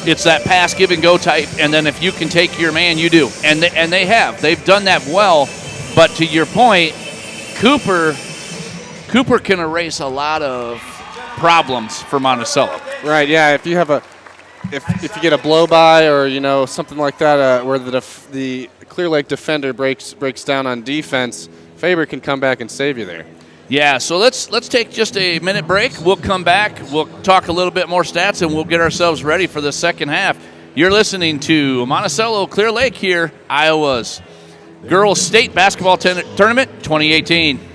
it's that pass, give and go type, and then if you can take your man, you do. And they have. They've done that well. But to your point, Cooper can erase a lot of problems for Monticello. Right, yeah. If you have if you get a blow by or something like that where the Clear Lake defender breaks down on defense, Faber can come back and save you there. Yeah, so let's take just a minute break. We'll come back. We'll talk a little bit more stats, and we'll get ourselves ready for the second half. You're listening to Monticello Clear Lake here, Iowa's Girls State Basketball Tournament 2018.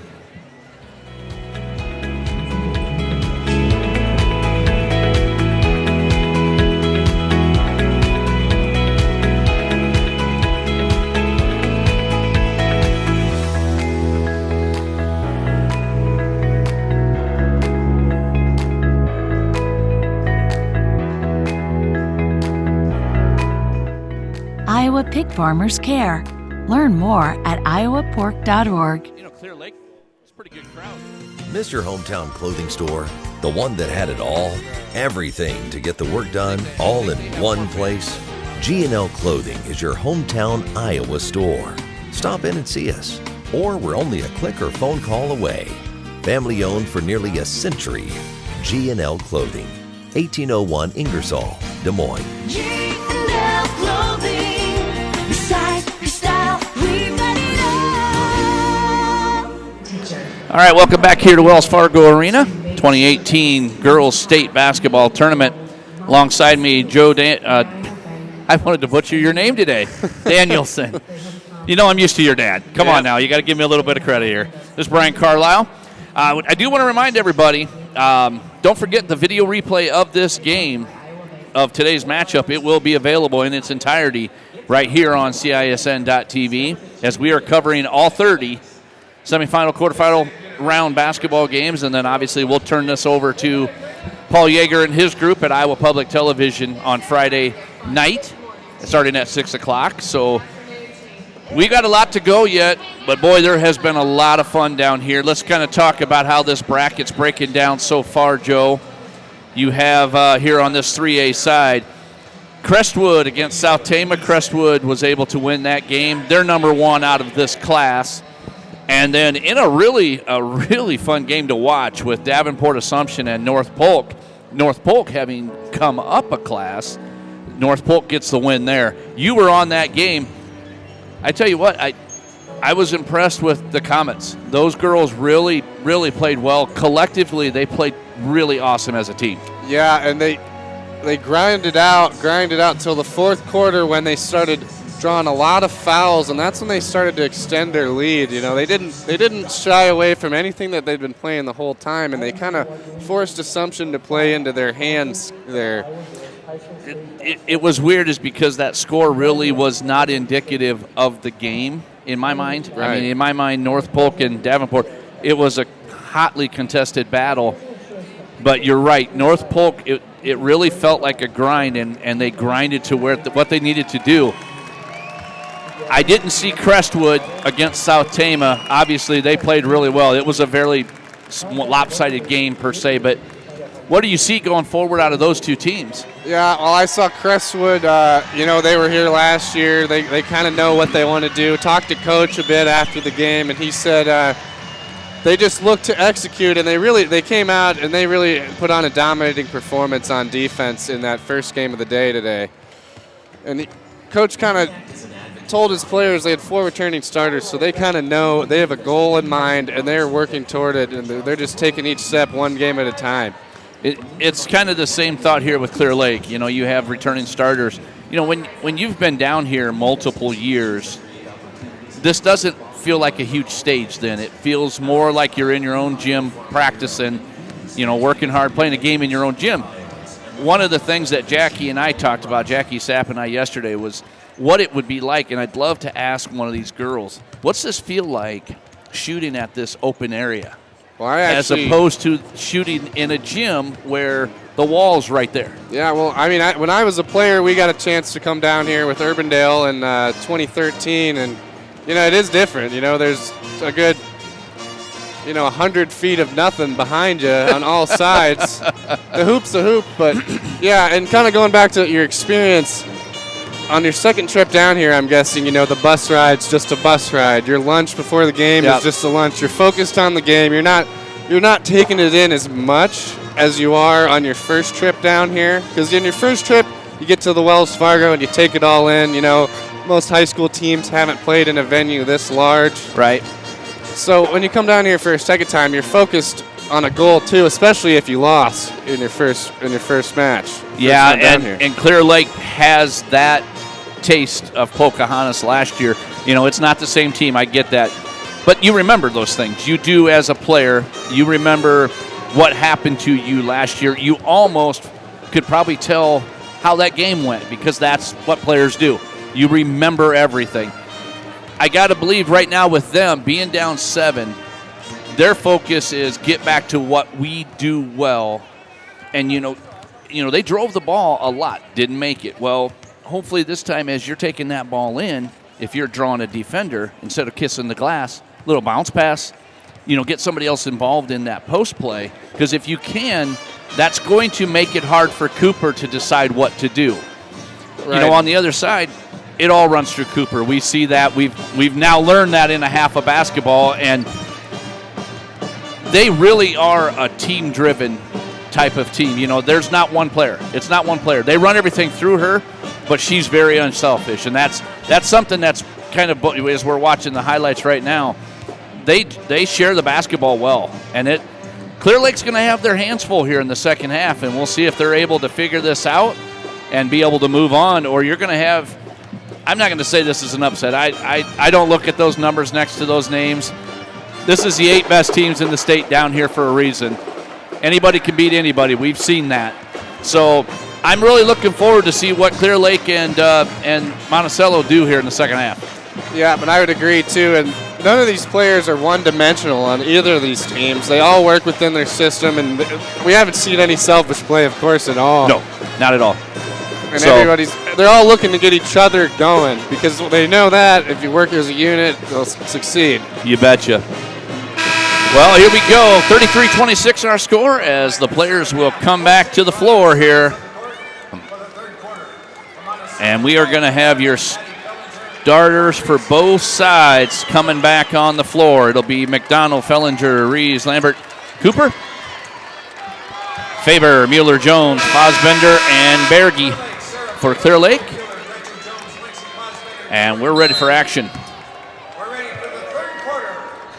Iowa Pig Farmers Care. Learn more at iowapork.org. Clear Lake, it's a pretty good crowd. Miss your hometown clothing store? The one that had it all? Everything to get the work done, all in one place? G&L Clothing is your hometown Iowa store. Stop in and see us. Or we're only a click or phone call away. Family owned for nearly a century. G&L Clothing. 1801 Ingersoll, Des Moines. G&L Clothing. Your size, your style, we've got it all. All right, welcome back here to Wells Fargo Arena, 2018 Girls State Basketball Tournament. Alongside me, Joe I wanted to butcher your name today, Danielson. I'm used to your dad. Come on now, you got to give me a little bit of credit here. This is Brian Carlisle. I do want to remind everybody, don't forget the video replay of this game, of today's matchup. It will be available in its entirety right here on CISN.TV as we are covering all 30 semifinal, quarterfinal round basketball games, and then obviously we'll turn this over to Paul Yeager and his group at Iowa Public Television on Friday night, starting at 6 o'clock. So we got a lot to go yet, but boy, there has been a lot of fun down here. Let's kind of talk about how this bracket's breaking down so far, Joe. You have here on this 3A side, Crestwood against South Tama. Crestwood was able to win that game. They're number 1 out of this class. And then in a really fun game to watch with Davenport Assumption and North Polk. North Polk having come up a class. North Polk gets the win there. You were on that game. I tell you what, I was impressed with the Comets. Those girls really played well. Collectively, they played really awesome as a team. Yeah, and they grinded out until the fourth quarter when they started drawing a lot of fouls, and that's when they started to extend their lead. They didn't shy away from anything that they'd been playing the whole time, and they kind of forced Assumption to play into their hands there. it was weird is because that score really was not indicative of the game in my mind. Right. I mean, in my mind, North Polk and Davenport, it was a hotly contested battle. But you're right, North Polk, it really felt like a grind, and they grinded to what they needed to do. I didn't see Crestwood against South Tama. Obviously, they played really well. It was a very lopsided game per se, but what do you see going forward out of those two teams? Yeah, well, I saw Crestwood, they were here last year. They kind of know what they want to do. Talked to Coach a bit after the game, and he said they just looked to execute, and they came out and they really put on a dominating performance on defense in that first game of the day today. And Coach kind of told his players they had 4 returning starters, so they kind of know they have a goal in mind, and they're working toward it, and they're just taking each step one game at a time. It's kind of the same thought here with Clear Lake. You have returning starters. When you've been down here multiple years, this doesn't feel like a huge stage then. It feels more like you're in your own gym practicing, working hard, playing a game in your own gym. One of the things that Jackie and I talked about, Jackie Sapp and I yesterday, was what it would be like, and I'd love to ask one of these girls, what's this feel like shooting at this open area? Well, as opposed to shooting in a gym where the wall's right there. Yeah, well, I mean, when I was a player, we got a chance to come down here with Urbandale in 2013, and, it is different. There's a good, 100 feet of nothing behind you on all sides. The hoop's a hoop, but, yeah, and kind of going back to your experience, on your second trip down here, I'm guessing, the bus ride's just a bus ride. Your lunch before the game is just a lunch. You're focused on the game. You're not taking it in as much as you are on your first trip down here. Because in your first trip, you get to the Wells Fargo and you take it all in. Most high school teams haven't played in a venue this large. Right. So when you come down here for a second time, you're focused on a goal too, especially if you lost in your first match. Yeah, and Clear Lake has that taste of Pocahontas last year. It's not the same team, I get that. But you remember those things. You do as a player. You remember what happened to you last year. You almost could probably tell how that game went because that's what players do. You remember everything. I got to believe right now with them being down 7, their focus is get back to what we do well. And, they drove the ball a lot, didn't make it. Well, hopefully this time as you're taking that ball in, if you're drawing a defender, instead of kissing the glass, little bounce pass, get somebody else involved in that post play. Because if you can, that's going to make it hard for Cooper to decide what to do. Right. On the other side, it all runs through Cooper. We see that. We've now learned that in a half of basketball, and they really are a team-driven type of team. There's not one player. It's not one player. They run everything through her, but she's very unselfish, and that's something that's kind of, as we're watching the highlights right now, they share the basketball well, and Clear Lake's going to have their hands full here in the second half, and we'll see if they're able to figure this out and be able to move on, or you're going to have, I'm not going to say this is an upset. I don't look at those numbers next to those names. This is the 8 best teams in the state down here for a reason. Anybody can beat anybody. We've seen that. So I'm really looking forward to see what Clear Lake and Monticello do here in the second half. Yeah, but I would agree too. And none of these players are one-dimensional on either of these teams. They all work within their system, and we haven't seen any selfish play, of course, at all. No, not at all. And they're all looking to get each other going because they know that if you work as a unit, they'll succeed. You betcha. Well, here we go. 33-26 our score as the players will come back to the floor here. And we are going to have your starters for both sides coming back on the floor. It'll be McDonald, Fellinger, Reeves, Lambert, Cooper, Faber, Mueller, Jones, Fosbender, and Berge for Clear Lake. And we're ready for action.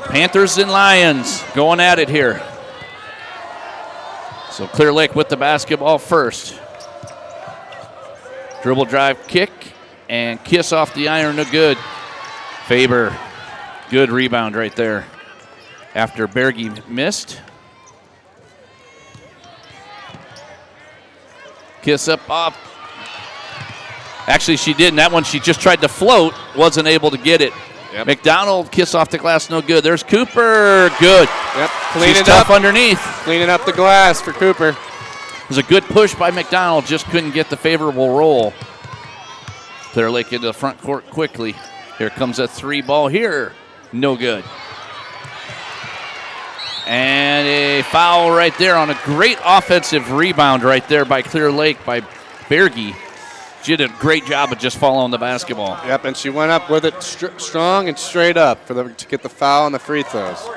Panthers and Lions going at it here. So Clear Lake with the basketball first. Dribble drive kick and kiss off the iron, no good. Faber, good rebound right there after Berge missed. Kiss up off. Actually, she didn't. That one, she just tried to float, wasn't able to get it. Yep. McDonald, kiss off the glass, no good. There's Cooper, good. Yep, She's tough underneath. Cleaning up the glass for Cooper. It was a good push by McDonald, just couldn't get the favorable roll. Clear Lake into the front court quickly. Here comes a 3 ball here. No good. And a foul right there on a great offensive rebound right there by Clear Lake by Berge. She did a great job of just following the basketball. Yep, and she went up with it strong and straight up to get the foul and the free throws.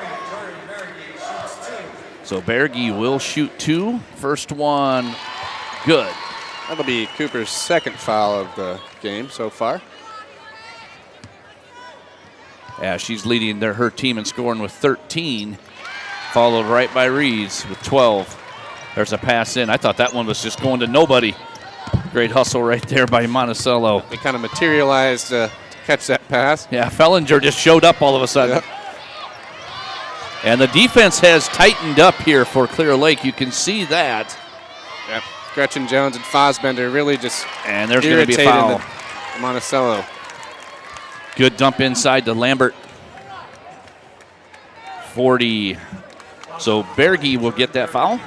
So Berge will shoot 2. First one, good. That'll be Cooper's second foul of the game so far. Yeah, she's leading her team in scoring with 13, followed right by Reeves with 12. There's a pass in. I thought that one was just going to nobody. Great hustle right there by Monticello. They kind of materialized to catch that pass. Yeah, Fellinger just showed up all of a sudden. Yep. And the defense has tightened up here for Clear Lake. You can see that. Yep. Gretchen Jones and Fosbender really just and there's going to be a foul. Monticello. Good dump inside to Lambert. 40. So Berge will get that foul.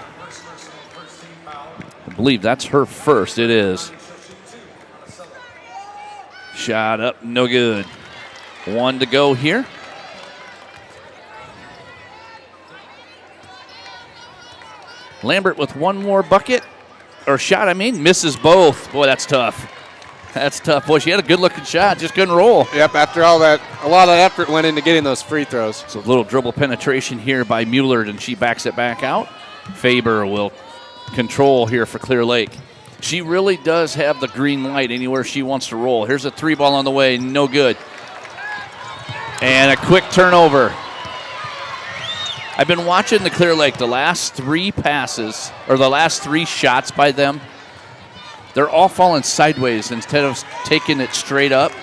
I believe that's her first. It is. Shot up, no good. 1 to go here. Lambert with 1 more bucket, or shot, misses both. Boy, that's tough. That's tough. Boy, she had a good-looking shot, just couldn't roll. Yep, after all that, a lot of effort went into getting those free throws. So a little dribble penetration here by Mueller, and she backs it back out. Faber will control here for Clear Lake. She really does have the green light anywhere she wants to roll. Here's a 3 ball on the way, no good. And a quick turnover. I've been watching the Clear Lake, the last 3 passes, or the last 3 shots by them, they're all falling sideways instead of taking it straight up,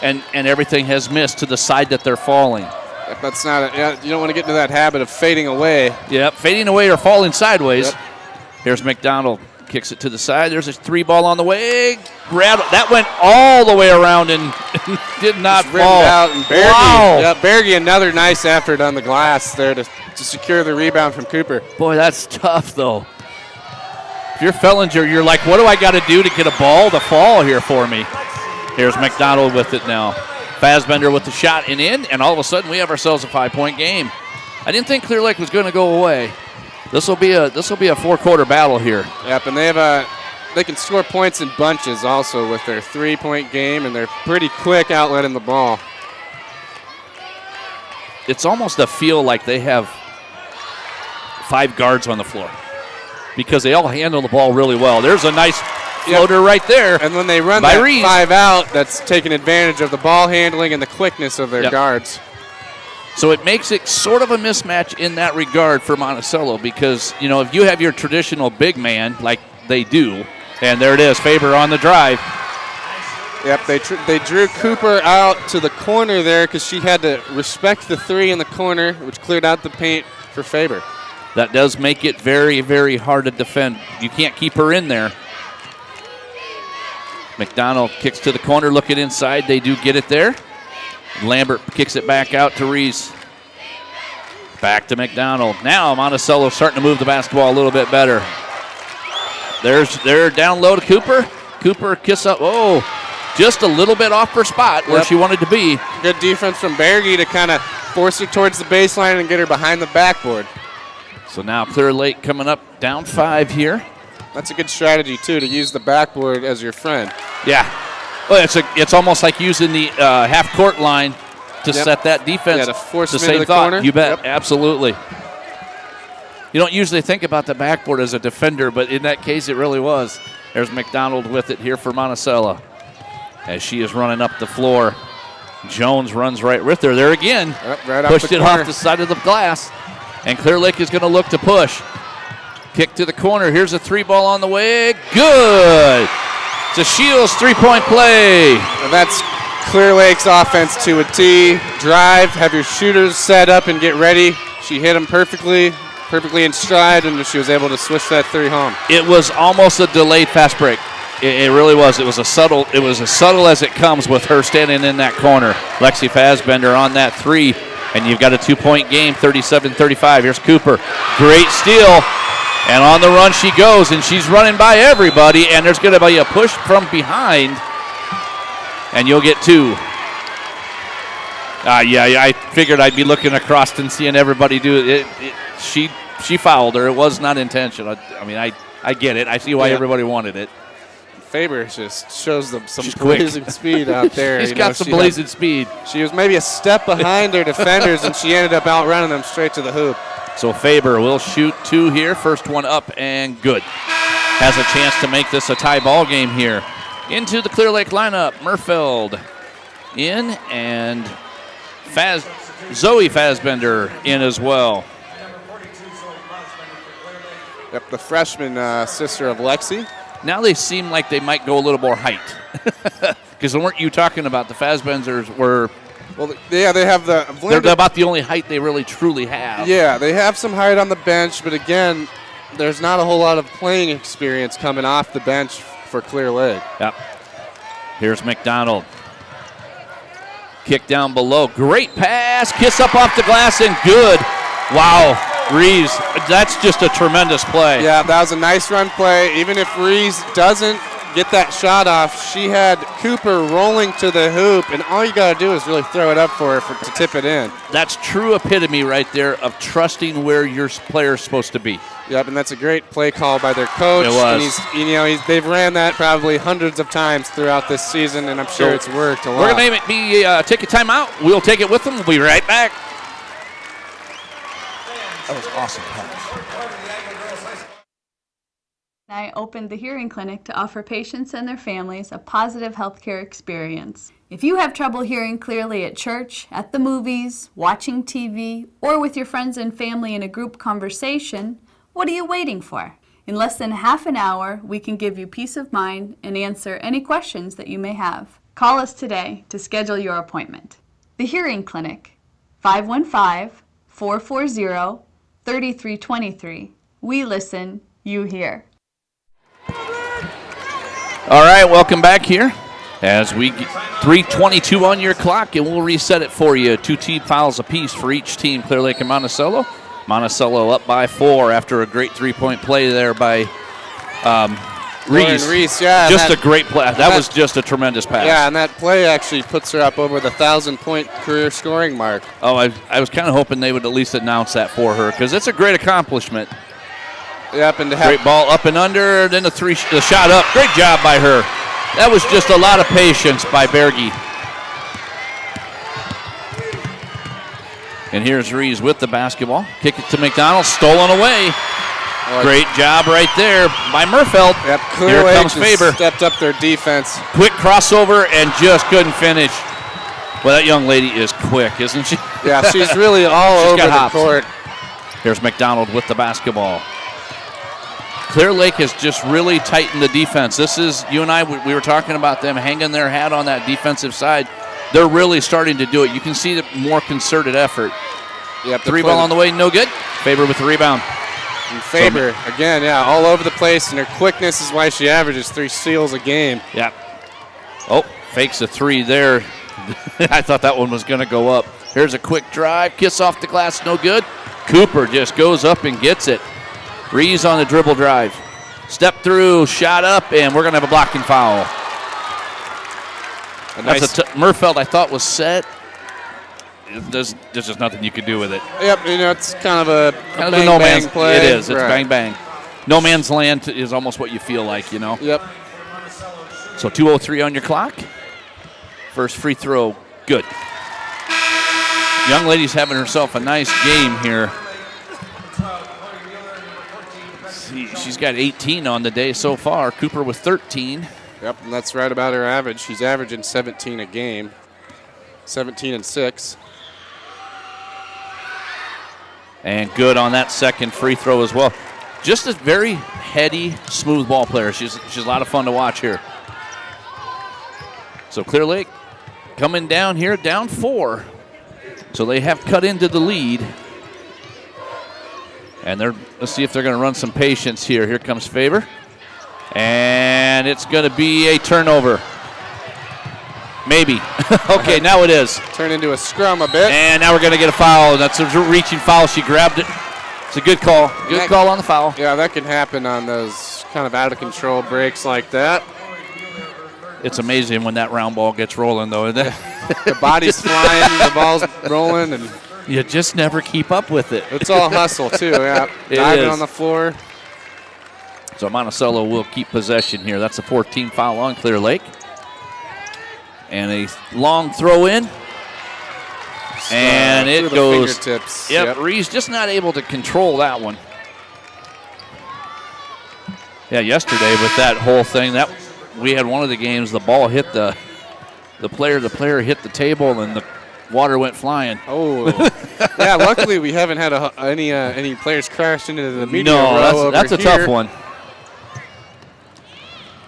and everything has missed to the side that they're falling. If that's not you don't want to get into that habit of fading away. Yep, fading away or falling sideways. Yep. Here's McDonald, kicks it to the side. There's a 3 ball on the way. That went all the way around and did not fall. Out and Berge, wow. Yeah, Berge, another nice effort on the glass there to secure the rebound from Cooper. Boy, that's tough, though. If you're Fellinger, you're like, what do I got to do to get a ball to fall here for me? Here's McDonald with it now. Fassbender with the shot and in, and all of a sudden we have ourselves a 5-point game. I didn't think Clear Lake was going to go away. This will be a 4-quarter battle here. Yep, and they can score points in bunches also with their 3-point game, and they're pretty quick outletting the ball. It's almost a feel like they have 5 guards on the floor because they all handle the ball really well. There's a nice floater right there. And when they run that 5 out, that's taking advantage of the ball handling and the quickness of their guards. So it makes it sort of a mismatch in that regard for Monticello because, if you have your traditional big man like they do, and there it is, Faber on the drive. Yep, they drew Cooper out to the corner there because she had to respect the 3 in the corner, which cleared out the paint for Faber. That does make it very, very hard to defend. You can't keep her in there. McDonald kicks to the corner, looking inside. They do get it there. Lambert kicks it back out to Reese. Back to McDonald. Now Monticello starting to move the basketball a little bit better. They're down low to Cooper. Cooper kiss up. Oh, just a little bit off her spot where she wanted to be. Good defense from Berge to kind of force her towards the baseline and get her behind the backboard. So now Clear Lake coming up down 5 here. That's a good strategy, too, to use the backboard as your friend. Yeah. Well, it's almost like using the half-court line to set that defense. Yeah, to force the them into same the thought. corner. You bet. Absolutely. You don't usually think about the backboard as a defender, but in that case, it really was. There's McDonald with it here for Monticello as she is running up the floor. Jones runs right with her there again. Yep, right pushed it corner. off the side of the glass. And Clear Lake is going to look to push. Kick to the corner. Here's a 3 ball on the way. Good. It's a Shields 3-point play. And that's Clear Lake's offense to a T. Drive, have your shooters set up and get ready. She hit them perfectly. perfectly in stride, and she was able to switch that three home. It was almost a delayed fast break. It really was. It was as subtle as it comes with her standing in that corner. Lexi Fassbender on that three, and you've got a 2-point game, 37-35. Here's Cooper. Great steal, and on the run she goes, and she's running by everybody, and there's going to be a push from behind, and you'll get two. I figured I'd be looking across and seeing everybody do it. She fouled her. It was not intentional. I mean, I get it. I see why everybody wanted it. Faber just shows them some blazing speed out there. She's got some blazing speed. She was maybe a step behind her defenders, and she ended up outrunning them straight to the hoop. So Faber will shoot two here. First one up and good. Has a chance to make this a tie ball game here. Into the Clear Lake lineup. Murfeld in, and Zoe Fassbender in as well. Yep, the freshman sister of Lexi. Now they seem like they might go a little more height. Because weren't you talking about the Fassbenders were... Well, yeah, they have the... They're about the only height they really truly have. Yeah, they have some height on the bench, but again, there's not a whole lot of playing experience coming off the bench for Clear Lake. Yep. Here's McDonald. Kick down below. Great pass. Kiss up off the glass and good. Wow. Reeves, that's just a tremendous play. Yeah, that was a nice run play. Even if Reeves doesn't get that shot off, she had Cooper rolling to the hoop, and all you got to do is really throw it up for her to tip it in. That's true epitome right there of trusting where your player's supposed to be. Yep, and that's a great play call by their coach. It was. And they've ran that probably hundreds of times throughout this season, and I'm sure it's worked a lot. We're going to take a timeout. We'll take it with them. We'll be right back. That was awesome pass. I opened the Hearing Clinic to offer patients and their families a positive healthcare experience. If you have trouble hearing clearly at church, at the movies, watching TV, or with your friends and family in a group conversation, what are you waiting for? In less than half an hour, we can give you peace of mind and answer any questions that you may have. Call us today to schedule your appointment. The Hearing Clinic, 515-440-3323. We listen, you hear. All right, welcome back here. As we get 3:22 on your clock, and we'll reset it for you. 2 team fouls apiece for each team, Clear Lake and Monticello. Monticello up by 4 after a great 3-point play there by Reese. Yeah, just a great play. That was just a tremendous pass. Yeah, and that play actually puts her up over the 1,000-point career scoring mark. Oh, I was kind of hoping they would at least announce that for her, because it's a great accomplishment. Yep, and to have great ball up and under, then the shot up. Great job by her. That was just a lot of patience by Berge. And here's Reeves with the basketball. Kick it to McDonald, stolen away. Great job right there by Murfeld. Yep, Here comes Faber. Stepped up their defense. Quick crossover and just couldn't finish. Well, that young lady is quick, isn't she? Yeah, she's really all over the court. Here's McDonald with the basketball. Clear Lake has just really tightened the defense. This is, you and I, we were talking about them hanging their hat on that defensive side. They're really starting to do it. You can see the more concerted effort. Yep, 3-ball on the way, no good. Faber with the rebound. And Faber, again, all over the place, and her quickness is why she averages 3 steals a game. Yep. Oh, fakes a 3 there. I thought that one was going to go up. Here's a quick drive, kiss off the glass, no good. Cooper just goes up and gets it. Reeves on the dribble drive. Step through, shot up, and we're going to have a blocking foul. Murfeld, I thought, was set. There's just nothing you could do with it. Yep, it's kind of a bang, no bang man's play. It is. It's right. bang, bang. No man's land is almost what you feel like, Yep. So 2:03 on your clock. First free throw, good. Young lady's having herself a nice game here. She's got 18 on the day so far. Cooper with 13. Yep, and that's right about her average. She's averaging 17 a game. 17 and 6. And good on that second free throw as well. Just a very heady, smooth ball player. She's a lot of fun to watch here. So Clear Lake coming down here, down 4. So they have cut into the lead. And let's see if they're going to run some patience here. Here comes Faber. And it's going to be a turnover. Maybe. Okay, now it is. Turn into a scrum a bit. And now we're going to get a foul. That's a reaching foul. She grabbed it. It's a good call. Good call on the foul. Yeah, that can happen on those kind of out-of-control breaks like that. It's amazing when that round ball gets rolling, though. The body's flying, the ball's rolling, and you just never keep up with it. It's all hustle, too. Yeah, diving on the floor. So Monticello will keep possession here. That's a 14 foul on Clear Lake. And a long throw in. And it goes. Fingertips. Yep, Ree's just not able to control that one. Yeah, yesterday with that whole thing, that we had one of the games, the ball hit the player hit the table, and the water went flying. Oh, yeah. Luckily, we haven't had any players crash into the media row over that's a here. tough one.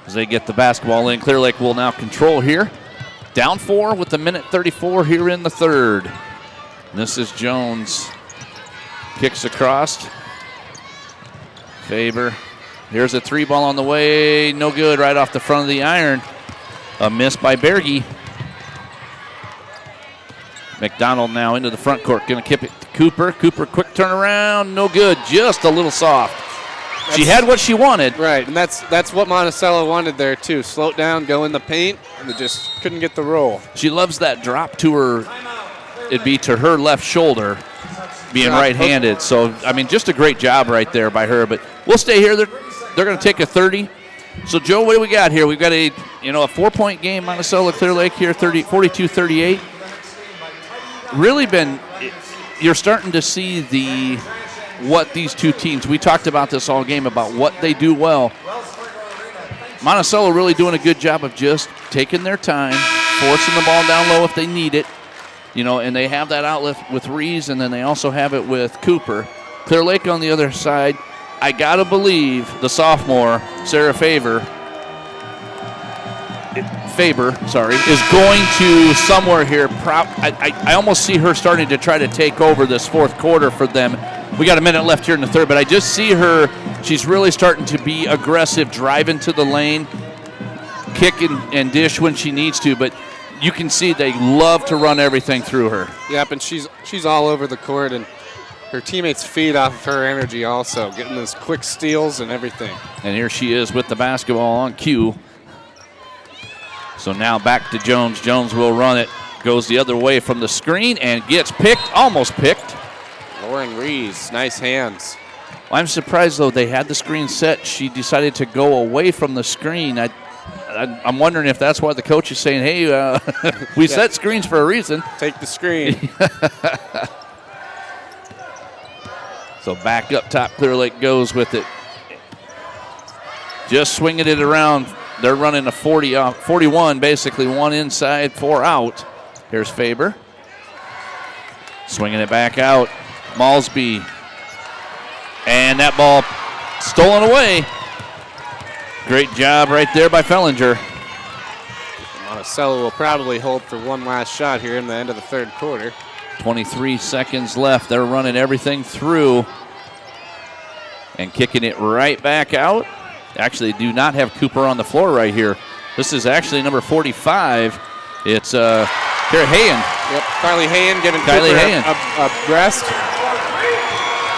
As they get the basketball in, Clear Lake will now control here. Down 4 with the minute 34 here in the third. This is Jones. Kicks across. Faber. Here's a 3 ball on the way. No good, right off the front of the iron. A miss by Berge. McDonald now into the front court. Going to kip it to Cooper. Cooper, quick turnaround. No good, just a little soft. She had what she wanted. Right, and that's what Monticello wanted there, too. Slow it down, go in the paint, and they just couldn't get the roll. She loves that drop to her. It'd be to her left shoulder, being right-handed. So, I mean, just a great job right there by her. But we'll stay here. They're going to take a 30. So, Joe, what do we got here? We've got a 4-point game, Monticello Clear Lake here, 42-38. Really you're starting to see what these two teams, we talked about this all game, about what they do well. Monticello really doing a good job of just taking their time, forcing the ball down low if they need it, and they have that outlet with Rees, and then they also have it with Cooper. Clear Lake on the other side, I got to believe the sophomore, Sarah Faber, is going to somewhere here. I almost see her starting to try to take over this fourth quarter for them. We got a minute left here in the third, but I just see her. She's really starting to be aggressive, driving to the lane, kick and dish when she needs to, but you can see they love to run everything through her. Yep, and she's all over the court, and her teammates feed off of her energy also, getting those quick steals and everything. And here she is with the basketball on cue. So now back to Jones. Jones will run it. Goes the other way from the screen and gets picked, almost picked. Lauren Rees, nice hands. Well, I'm surprised, though, they had the screen set. She decided to go away from the screen. I'm wondering if that's why the coach is saying, hey, we set screens for a reason. Take the screen. So back up top, Clear Lake goes with it. Just swinging it around. They're running a 41, basically 1 inside, 4 out. Here's Faber. Swinging it back out. Malsby. And that ball stolen away. Great job right there by Fellinger. Monticello will probably hold for one last shot here in the end of the third quarter. 23 seconds left. They're running everything through and kicking it right back out. Actually, do not have Cooper on the floor right here. This is actually number 45. It's Carrie Hayen. Yep, Kylie Hayen giving Cooper a rest.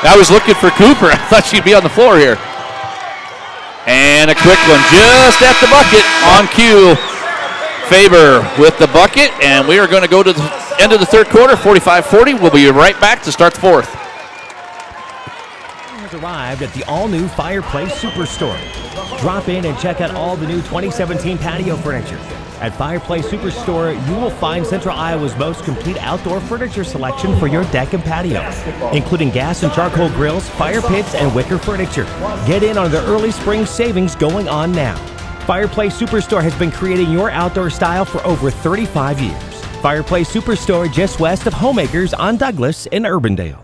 I was looking for Cooper. I thought she'd be on the floor here. And a quick one just at the bucket on cue. Faber with the bucket, and we are going to go to the end of the third quarter, 45-40. We'll be right back to start the fourth. Has arrived at the all-new Fireplace Superstore. Drop in and check out all the new 2017 patio furniture. At Fireplace Superstore, you will find Central Iowa's most complete outdoor furniture selection for your deck and patio, including gas and charcoal grills, fire pits, and wicker furniture. Get in on the early spring savings going on now. Fireplace Superstore has been creating your outdoor style for over 35 years. Fireplace Superstore just west of Homemakers on Douglas in Urbandale.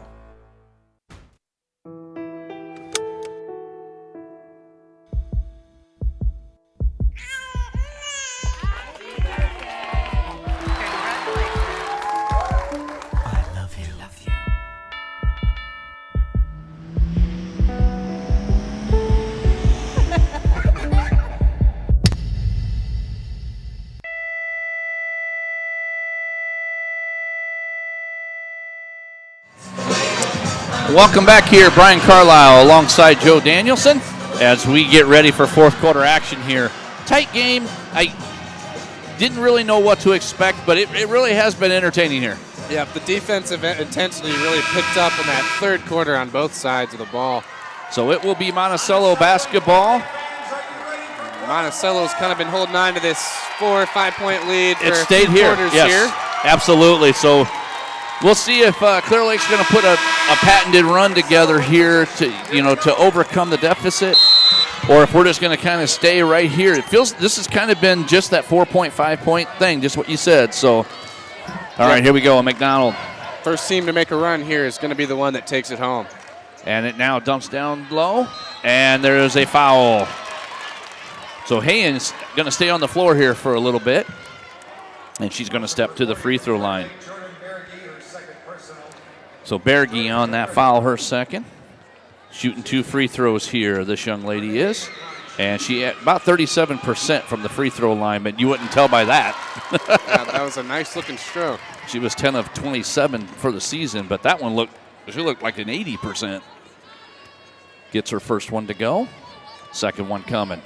Welcome back here, Brian Carlisle alongside Joe Danielson as we get ready for fourth quarter action here. Tight game. I didn't really know what to expect, but it really has been entertaining here. Yeah, the defensive intensity really picked up in that third quarter on both sides of the ball. So it will be Monticello basketball. Monticello's kind of been holding on to this 4 or 5 point lead for It a stayed few here. quarters Yes, here. absolutely. So we'll see if Clear Lake's going to put a patented run together here to overcome the deficit, or if we're just going to kind of stay right here. It feels this has kind of been just that 4.5 point thing, just what you said. So, all right, here we go. McDonald. First team to make a run here is going to be the one that takes it home. And it now dumps down low, and there is a foul. So Haynes going to stay on the floor here for a little bit, and she's going to step to the free throw line. So Berge on that foul, her second. Shooting 2 free throws here, this young lady is. And she at about 37% from the free throw line, but you wouldn't tell by that. Yeah, that was a nice looking stroke. She was 10 of 27 for the season, but that one she looked like an 80%. Gets her first one to go. Second one coming.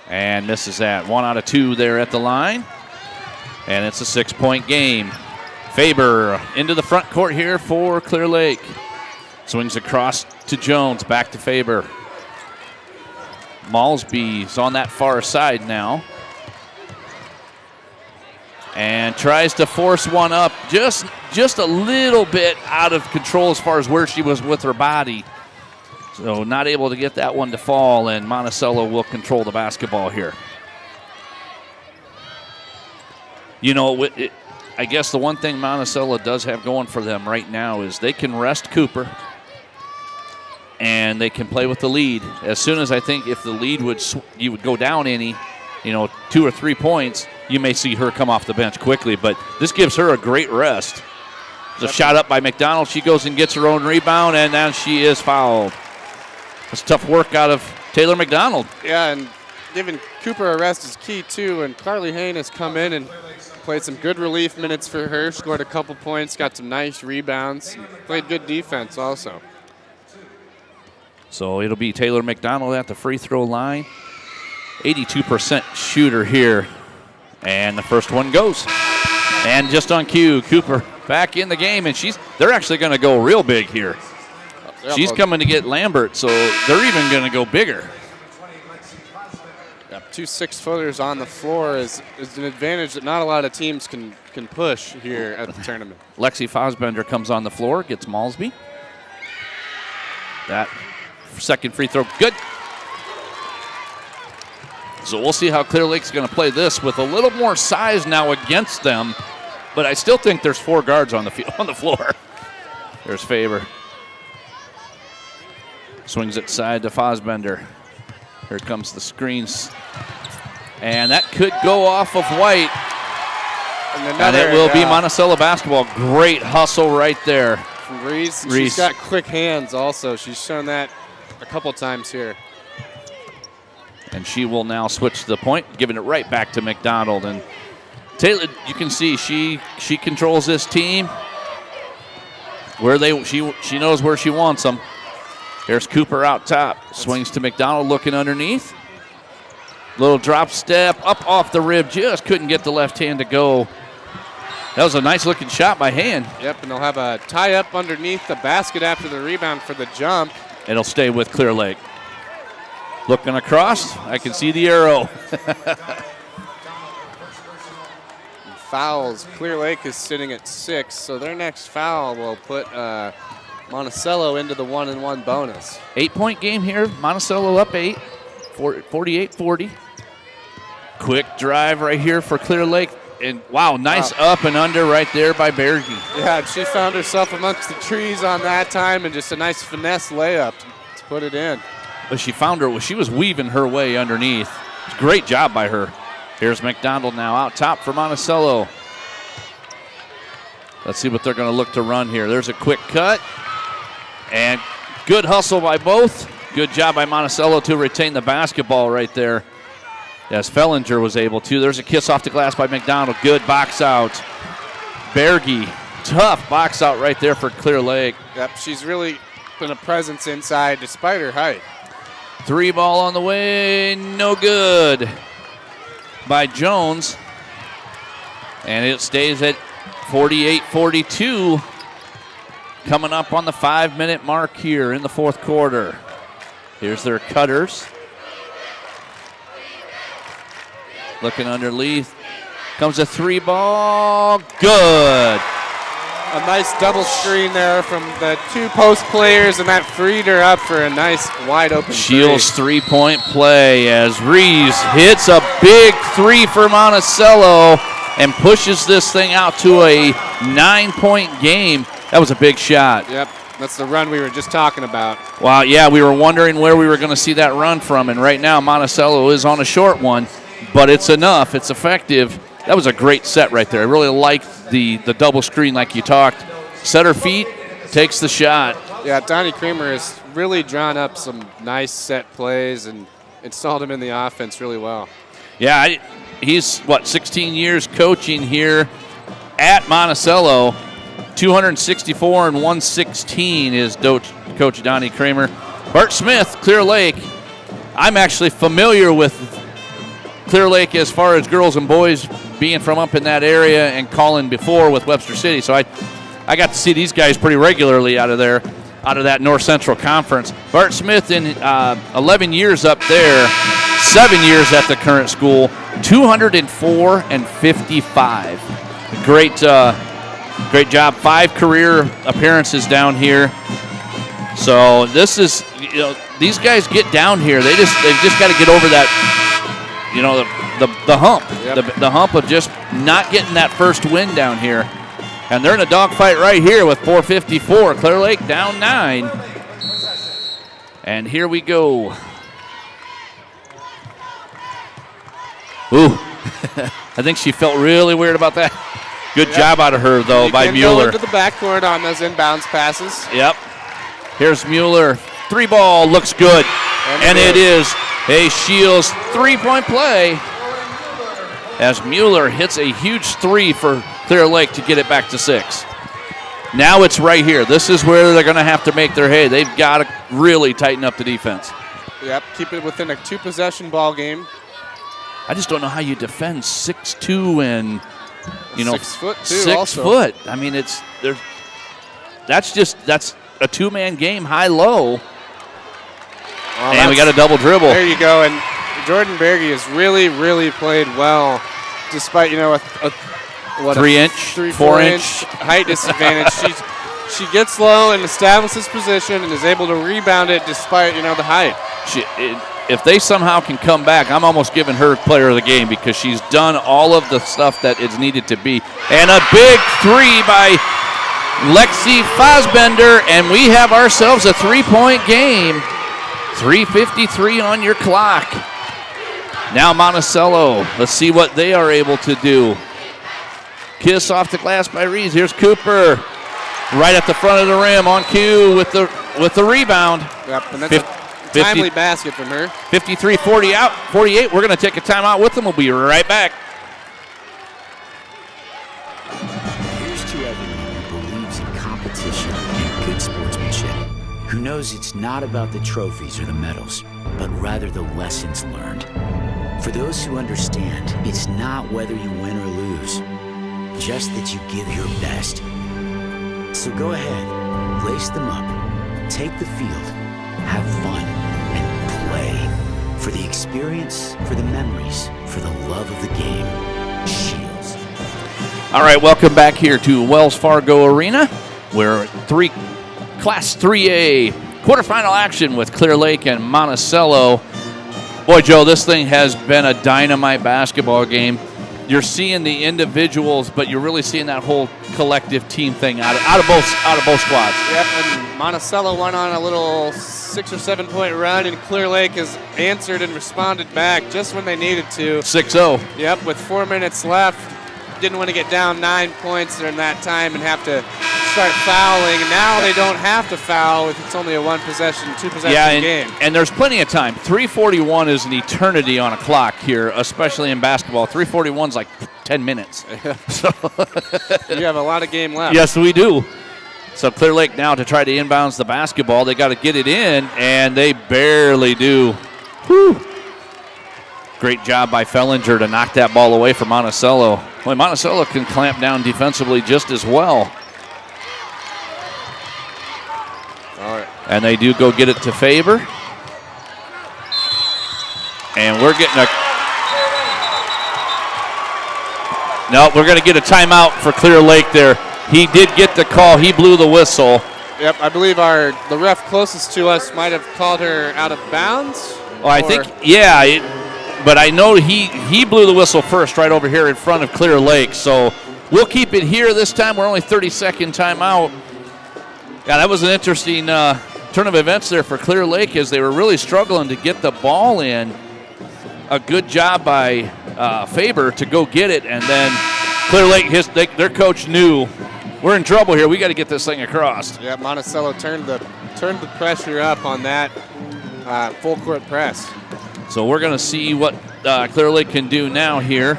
And misses that. 1 out of 2 there at the line. And it's a 6-point game. Faber into the front court here for Clear Lake. Swings across to Jones. Back to Faber. Malsby's on that far side now. And tries to force one up. Just a little bit out of control as far as where she was with her body. So not able to get that one to fall, and Monticello will control the basketball here. You know, I guess the one thing Monticello does have going for them right now is they can rest Cooper, and they can play with the lead. As soon as I think if the lead you would go down 2 or 3 points, you may see her come off the bench quickly. But this gives her a great rest. It's a shot up by McDonald. She goes and gets her own rebound, and now she is fouled. It's tough work out of Taylor McDonald. Yeah, and giving Cooper a rest is key, too. And Carly Hayne has come in and played some good relief minutes for her, scored a couple points, got some nice rebounds, played good defense also. So it'll be Taylor McDonald at the free throw line. 82% shooter here. And the first one goes. And just on cue, Cooper back in the game, and they're actually going to go real big here. She's coming to get Lambert, so they're even going to go bigger. Yeah, 2 6-footers on the floor is an advantage that not a lot of teams can push here at the tournament. Lexi Fosbender comes on the floor, gets Malsby. That second free throw, good. So we'll see how Clear Lake's going to play this with a little more size now against them, but I still think there's 4 guards on the floor. There's Faber. Swings it side to Fosbender. Here comes the screens. And that could go off of White. And it will be Monticello basketball. Great hustle right there. From Reese. She's got quick hands also. She's shown that a couple times here. And she will now switch the point, giving it right back to McDonald. And Taylor, you can see she controls this team. She knows where she wants them. Here's Cooper out top. Swings to McDonald, looking underneath. Little drop step, up off the rib. Just couldn't get the left hand to go. That was a nice-looking shot by hand. Yep, and they'll have a tie-up underneath the basket after the rebound for the jump. It'll stay with Clear Lake. Looking across, I can see the arrow. Fouls. Clear Lake is sitting at 6, so their next foul will put Monticello into the 1-and-1 bonus. 8-point game here. Monticello up 8, 48-40. Quick drive right here for Clear Lake. And wow, nice up and under right there by Berge. Yeah, she found herself amongst the trees on that time, and just a nice finesse layup to put it in. But she found her. She was weaving her way underneath. Great job by her. Here's McDonald now out top for Monticello. Let's see what they're going to look to run here. There's a quick cut. And good hustle by both. Good job by Monticello to retain the basketball right there. As Fellinger was able to. There's a kiss off the glass by McDonald. Good box out. Berge Tough box out right there for Clear Lake. Yep, she's really been a presence inside despite her height. 3 ball on the way, no good by Jones. And it stays at 48-42. Coming up on the 5-minute mark here in the fourth quarter. Here's their cutters. Looking underneath. Comes a 3 ball. Good. A nice double screen there from the 2 post players, and that freed her up for a nice wide open Shields 3-point play as Reeves hits a big 3 for Monticello and pushes this thing out to a 9-point game. That was a big shot. Yep, that's the run we were just talking about. Wow, yeah, we were wondering where we were going to see that run from, and right now Monticello is on a short one, but it's enough. It's effective. That was a great set right there. I really liked the double screen like you talked. Set her feet, takes the shot. Yeah, Donnie Kramer has really drawn up some nice set plays and installed him in the offense really well. Yeah, he's, 16 years coaching here at Monticello. 264 and 116 is Coach Donnie Kramer. Bart Smith, Clear Lake. I'm actually familiar with Clear Lake as far as girls and boys being from up in that area and calling before with Webster City. So I got to see these guys pretty regularly out of that North Central Conference. Bart Smith in 11 years up there, 7 years at the current school, 204 and 55. Great job. 5 career appearances down here. So this is, these guys get down here. They've just got to get over that, the hump, yep. the hump of just not getting that first win down here. And they're in a dogfight right here with 4:54. Clear Lake down 9. And here we go. Ooh, I think she felt really weird about that. Good job out of her, though, by Mueller. Go into the backcourt on those inbounds passes. Yep. Here's Mueller. 3 ball looks good. And it is a Shields 3-point play as Mueller hits a huge 3 for Clear Lake to get it back to 6. Now it's right here. This is where they're going to have to make their hay. They've got to really tighten up the defense. Yep, keep it within a 2-possession ball game. I just don't know how you defend 6'2" and 6 foot too. 6 foot. I mean, that's a 2-man game, high-low. And we got a double dribble. There you go. And Jordan Berge has really, really played well, despite a 4-inch height disadvantage. She gets low and establishes position and is able to rebound it despite the height. If they somehow can come back, I'm almost giving her player of the game because she's done all of the stuff that is needed to be. And a big 3 by Lexi Fosbender, and we have ourselves a 3-point game. 3:53 on your clock. Now Monticello, let's see what they are able to do. Kiss off the glass by Reeves. Here's Cooper, right at the front of the rim on cue with the rebound. Yep, and that's a timely basket from her. 53-40 out, 48. We're going to take a timeout with them. We'll be right back. Here's to everyone who believes in competition and good sportsmanship, who knows it's not about the trophies or the medals, but rather the lessons learned. For those who understand, it's not whether you win or lose, just that you give your best. So go ahead, lace them up, take the field, have fun, and play. For the experience, for the memories, for the love of the game. Shields. All right, welcome back here to Wells Fargo Arena, where Class 3A quarterfinal action with Clear Lake and Monticello. Boy, Joe, this thing has been a dynamite basketball game. You're seeing the individuals, but you're really seeing that whole collective team thing out of both squads. Yep, and Monticello went on a little 6 or 7 point run, and Clear Lake has answered and responded back just when they needed to. 6-0. Yep, with 4 minutes left. Didn't want to get down 9 points during that time and have to start fouling. Now they don't have to foul if it's only a 1-possession, 2-possession game. And there's plenty of time. 3:41 is an eternity on a clock here, especially in basketball. 3:41 is like 10 minutes. So you have a lot of game left. Yes, we do. So Clear Lake now to try to inbounds the basketball. They got to get it in, and they barely do. Whew. Great job by Fellinger to knock that ball away from Monticello. Well, Monticello can clamp down defensively just as well. All right. And they do go get it to Faber. And we're getting a... No, we're going to get a timeout for Clear Lake there. He did get the call. He blew the whistle. Yep, I believe the ref closest to us might have called her out of bounds. Well, I think, yeah, but I know he blew the whistle first right over here in front of Clear Lake. So we'll keep it here this time. We're only 30-second timeout. Yeah, that was an interesting turn of events there for Clear Lake as they were really struggling to get the ball in. A good job by Faber to go get it, and then Clear Lake, their coach knew we're in trouble here. We got to get this thing across. Yeah, Monticello turned the pressure up on that full court press. So we're going to see what Clear Lake can do now here,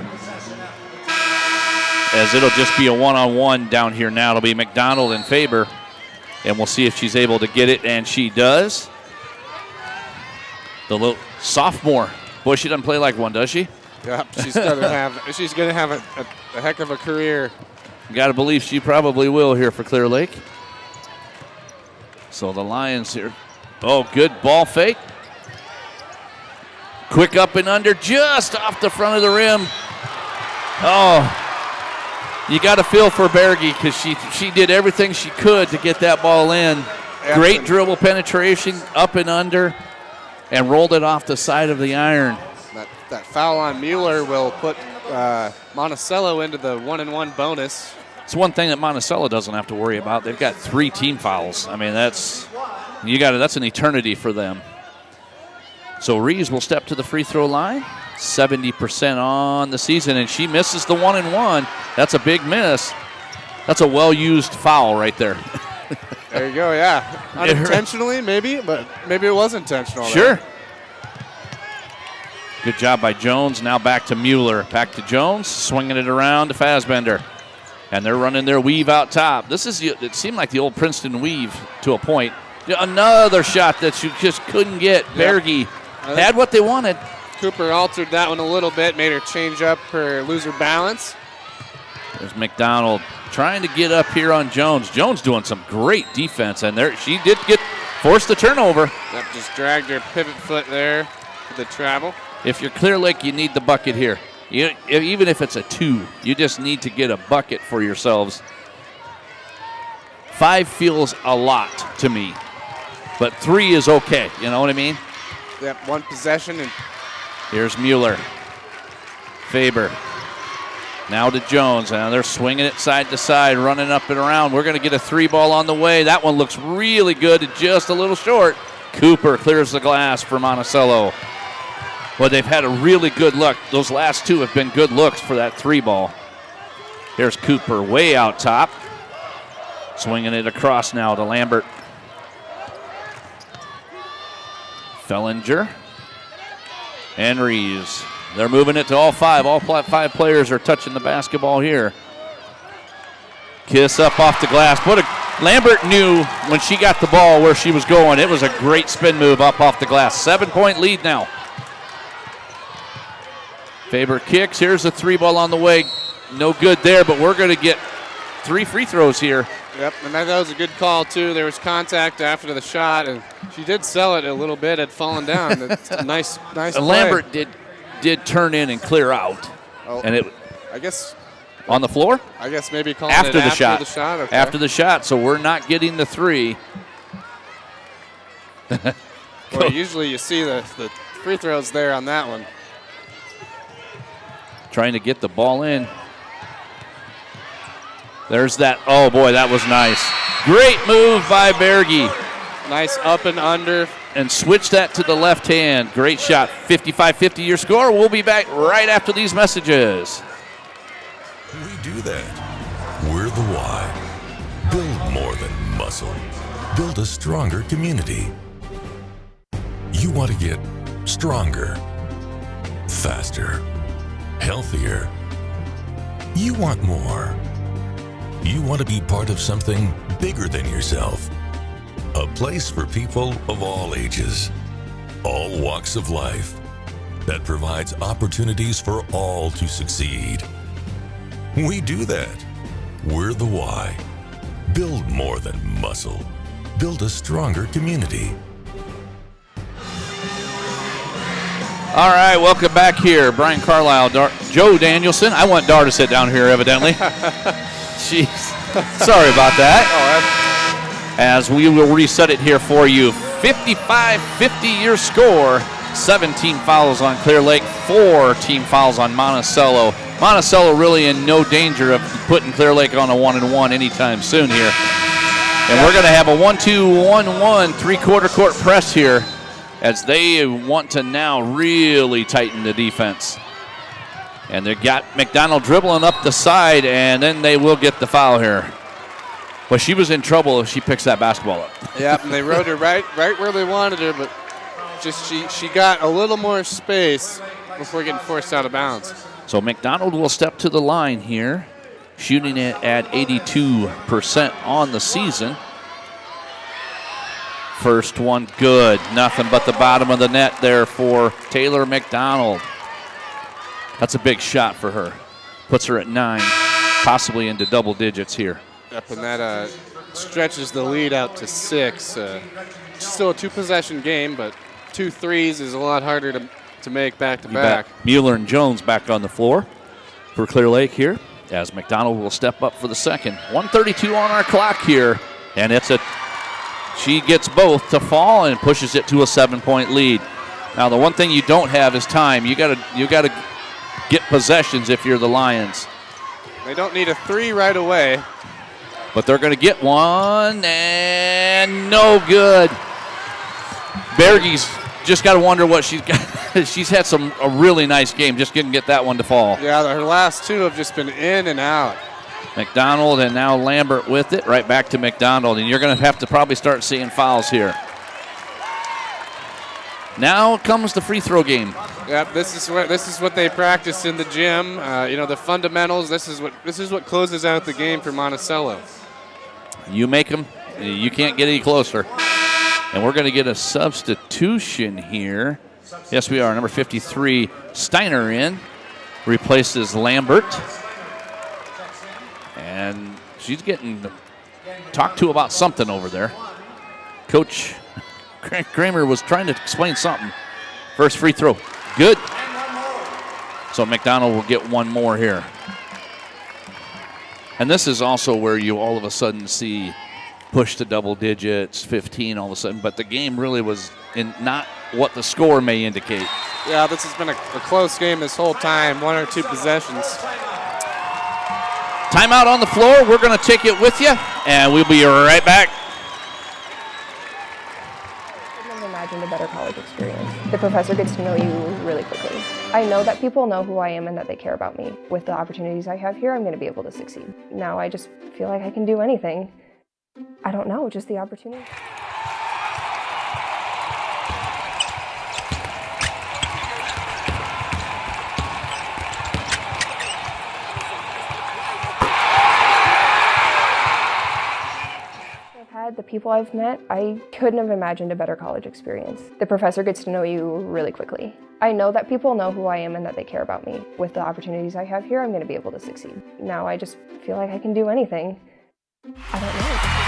as it'll just be a one-on-one down here now. It'll be McDonald and Faber, and we'll see if she's able to get it, and she does. The little sophomore. Boy, she doesn't play like one, does she? Yep, she's gonna have a heck of a career. Got to believe she probably will here for Clear Lake. So the Lions here. Oh, good ball fake. Quick up and under, just off the front of the rim. Oh, you got to feel for Berge because she did everything she could to get that ball in. Yep. Great dribble penetration, up and under, and rolled it off the side of the iron. That foul on Mueller will put Monticello into the 1-and-1 bonus. It's one thing that Monticello doesn't have to worry about. They've got 3 team fouls. I mean, that's an eternity for them. So Reeves will step to the free throw line. 70% on the season, and she misses the 1-and-1. That's a big miss. That's a well-used foul right there. There you go, yeah. Unintentionally, maybe, but maybe it was intentional. Sure. Good job by Jones. Now back to Mueller. Back to Jones, swinging it around to Fassbender. And they're running their weave out top. It seemed like the old Princeton weave to a point. Another shot that you just couldn't get. Yep. Berge had what they wanted. Cooper altered that one a little bit, made her change up lose her balance. There's McDonald trying to get up here on Jones. Jones doing some great defense, and there she did force the turnover. Yep, just dragged her pivot foot there for the travel. If you're Clear Lake, you need the bucket here. Even if it's a 2, you just need to get a bucket for yourselves. 5 feels a lot to me, but 3 is okay. You know what I mean? Yep, 1 possession. And here's Mueller. Faber. Now to Jones. Now they're swinging it side to side, running up and around. We're going to get a 3 ball on the way. That one looks really good, just a little short. Cooper clears the glass for Monticello. Well, they've had a really good look. Those last 2 have been good looks for that 3 ball. Here's Cooper way out top. Swinging it across now to Lambert. Fellinger. And Reeves. They're moving it to all 5. All 5 players are touching the basketball here. Kiss up off the glass. Lambert knew when she got the ball where she was going. It was a great spin move up off the glass. 7-point lead now. Faber kicks. Here's a 3 ball on the way. No good there, but we're going to get 3 free throws here. Yep, and that was a good call, too. There was contact after the shot, and she did sell it a little bit. Had fallen down. That's a nice play. Lambert did turn in and clear out. Oh, and it, I guess, on the floor? I guess maybe calling after it the shot. The shot? Okay. After the shot, so we're not getting the 3. Well, usually you see the free throws there on that one. Trying to get the ball in. There's that. Oh, boy, that was nice. Great move by Berge. Nice up and under. And switch that to the left hand. Great shot. 55-50 your score. We'll be back right after these messages. We do that. We're the why. Build more than muscle. Build a stronger community. You want to get stronger, faster, healthier, You want more. You want to be part of something bigger than yourself. A place for people of all ages, all walks of life, that provides opportunities for all to succeed. We do that. We're the why. Build more than muscle. Build a stronger community. All right, welcome back here. Brian Carlisle, Joe Danielson. I want Dar to sit down here, evidently. Jeez. Sorry about that. As we will reset it here for you. 55-50 your score. 17 fouls on Clear Lake, 4 team fouls on Monticello. Monticello really in no danger of putting Clear Lake on a 1-1 anytime soon here. And we're going to have a 1-2-1-1 three-quarter court press here as they want to now really tighten the defense. And they got McDonald dribbling up the side, and then they will get the foul here. Well, she was in trouble if she picks that basketball up. Yeah, and they rode her right where they wanted her, but just she got a little more space before getting forced out of bounds. So McDonald will step to the line here, shooting it at 82% on the season. First one good. Nothing but the bottom of the net there for Taylor McDonald. That's a big shot for her. Puts her at 9, possibly into double digits here. Yep, and that stretches the lead out to 6. Still a 2-possession game, but 2 threes is a lot harder to make back-to-back. Mueller and Jones back on the floor for Clear Lake here as McDonald will step up for the second. 1:32 on our clock here, and she gets both to fall and pushes it to a 7-point lead. Now the one thing you don't have is time. You gotta get possessions if you're the Lions. They don't need a 3 right away. But they're going to get one, and no good. Berge's just got to wonder what she's got. She's had a really nice game, just couldn't get that one to fall. Yeah, her last 2 have just been in and out. McDonald and now Lambert with it, right back to McDonald, and you're going to have to probably start seeing fouls here. Now comes the free throw game. Yep, this is what they practice in the gym. The fundamentals. This is what closes out the game for Monticello. You make them, you can't get any closer. And we're going to get a substitution here. Yes, we are. Number 53, Steiner in, replaces Lambert. And she's getting talked to about something over there. Coach Kramer was trying to explain something. First free throw, good. So McDonald will get one more here. And this is also where you all of a sudden see push to double digits, 15 all of a sudden, but the game really was in not what the score may indicate. Yeah, this has been a close game this whole time, 1 or 2 possessions. Timeout on the floor. We're going to take it with you, and we'll be right back. Imagine a better college experience. The professor gets to know you really quickly. I know that people know who I am and that they care about me. With the opportunities I have here, I'm going to be able to succeed. Now I just feel like I can do anything. I don't know, just the opportunity. The people I've met, I couldn't have imagined a better college experience. The professor gets to know you really quickly. I know that people know who I am and that they care about me. With the opportunities I have here, I'm going to be able to succeed. Now I just feel like I can do anything. I don't know.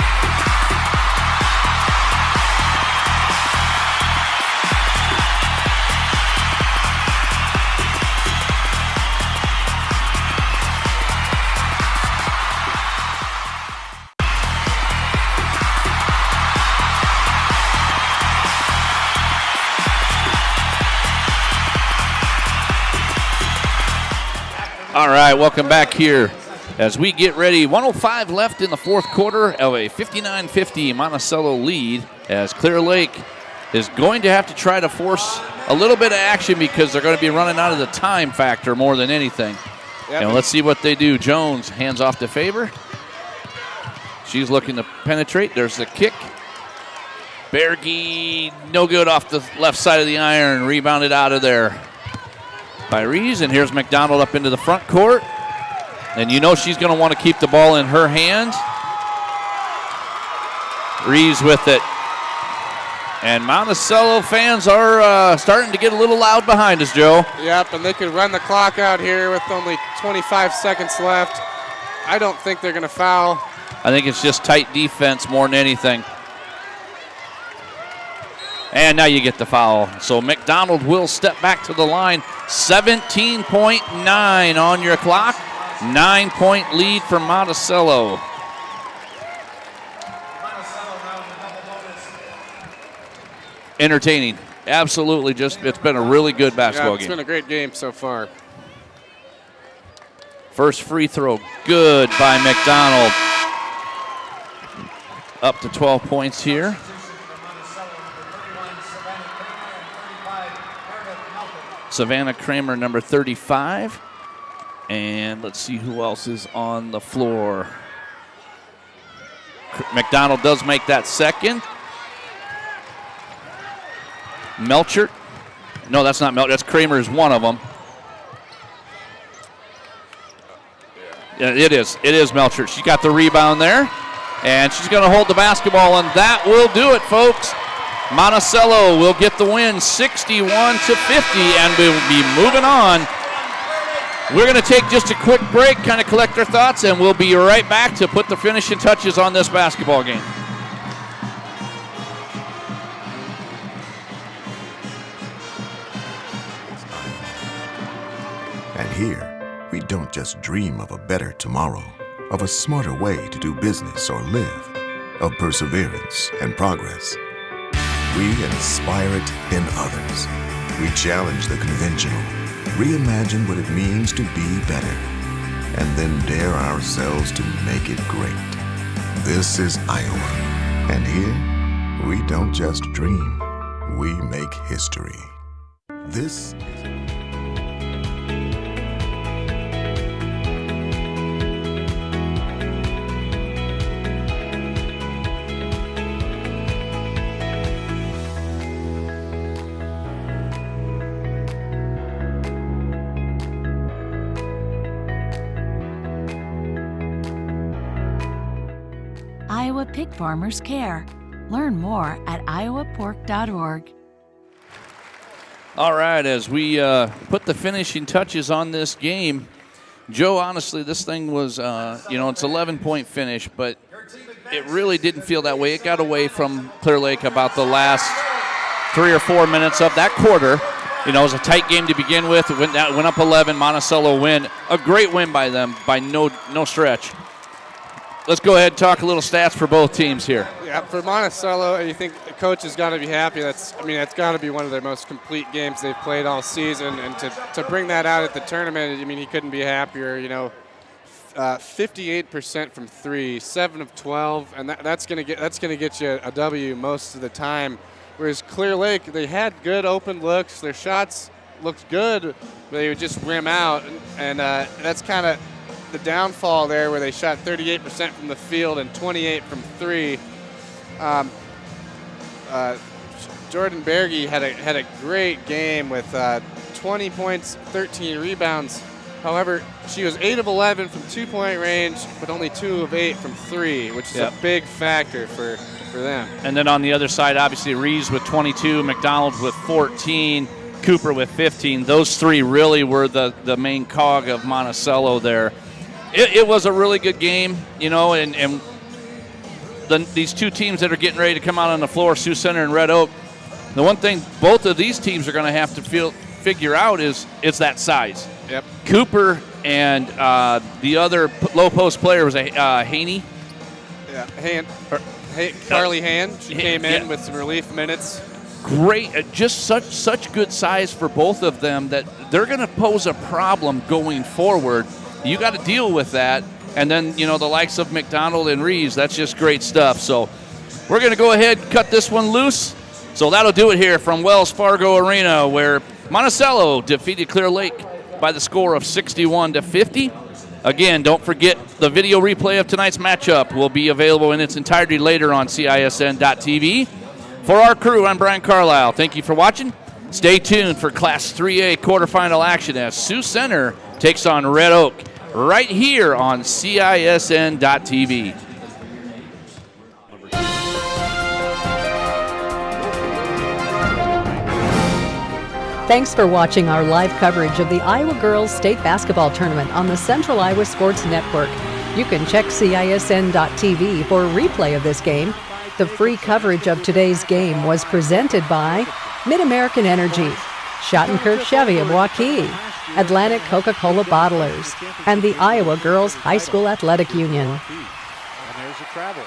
All right, welcome back here as we get ready. 1:05 left in the fourth quarter of a 59-50 Monticello lead as Clear Lake is going to have to try to force a little bit of action because they're going to be running out of the time factor more than anything. Yep. And let's see what they do. Jones hands off to Favor. She's looking to penetrate. There's the kick. Berge, no good off the left side of the iron. Rebounded out of there by Rees, and here's McDonald up into the front court. And you know she's going to want to keep the ball in her hand. Reeves with it. And Monticello fans are starting to get a little loud behind us, Joe. Yep, and they could run the clock out here with only 25 seconds left. I don't think they're going to foul. I think it's just tight defense more than anything. And now you get the foul. So McDonald will step back to the line. 17.9 on your clock. 9-point lead for Monticello. Entertaining. Absolutely, it's been a really good basketball game. It's been a great game so far. First free throw, good by McDonald. Up to 12 points here. Savannah Kramer, number 35. And let's see who else is on the floor. McDonald does make that second. Melchert. No, that's not Melchert. That's Kramer is one of them. Yeah, it is. It is Melchert. She got the rebound there. And she's going to hold the basketball, and that will do it, folks. Monticello will get the win 61-50, and we'll be moving on. We're going to take just a quick break, kind of collect our thoughts, and we'll be right back to put the finishing touches on this basketball game. And here, we don't just dream of a better tomorrow, of a smarter way to do business or live, of perseverance and progress. We inspire it in others. We challenge the conventional, reimagine what it means to be better, and then dare ourselves to make it great. This is Iowa, and here, we don't just dream, we make history. This is Iowa Pig Farmers Care. Learn more at iowapork.org. All right, as we put the finishing touches on this game, Joe, honestly, this thing was, it's 11-point finish, but it really didn't feel that way. It got away from Clear Lake about the last 3 or 4 minutes of that quarter. It was a tight game to begin with. It went up 11. Monticello win. A great win by them by no stretch. Let's go ahead and talk a little stats for both teams here. Yeah, for Monticello, you think the coach has got to be happy. That's got to be one of their most complete games they've played all season, and to bring that out at the tournament, he couldn't be happier. 58% from three, 7 of 12, and that's gonna get you a W most of the time. Whereas Clear Lake, they had good open looks, their shots looked good, but they would just rim out, and that's kind of the downfall there, where they shot 38% from the field and 28 from three. Jordan Berge had a great game with 20 points, 13 rebounds. However, she was 8 of 11 from 2-point range, but only 2 of 8 from three, which is a big factor for them. And then on the other side, obviously, Reeves with 22, McDonald with 14, Cooper with 15. Those three really were the main cog of Monticello there. It was a really good game, and these two teams that are getting ready to come out on the floor, Sioux Center and Red Oak, the one thing both of these teams are going to have to figure out is that size. Yep. Cooper and the other low post player was Haney. Yeah, Carly Hand. She came in with some relief minutes. Great, just such good size for both of them that they're going to pose a problem going forward. You got to deal with that. And then, the likes of McDonald and Reeves, that's just great stuff. So we're going to go ahead and cut this one loose. So that'll do it here from Wells Fargo Arena, where Monticello defeated Clear Lake by the score of 61-50. Again, don't forget the video replay of tonight's matchup will be available in its entirety later on CISN.TV. For our crew, I'm Brian Carlisle. Thank you for watching. Stay tuned for Class 3A quarterfinal action as Sioux Center takes on Red Oak right here on CISN.TV. Thanks for watching our live coverage of the Iowa Girls State Basketball Tournament on the Central Iowa Sports Network. You can check CISN.TV for a replay of this game. The free coverage of today's game was presented by Mid-American Energy, Schottenkirk Chevy of Waukee, Atlantic Coca-Cola Bottlers, and the Iowa Girls High School Athletic Union. And there's a travel.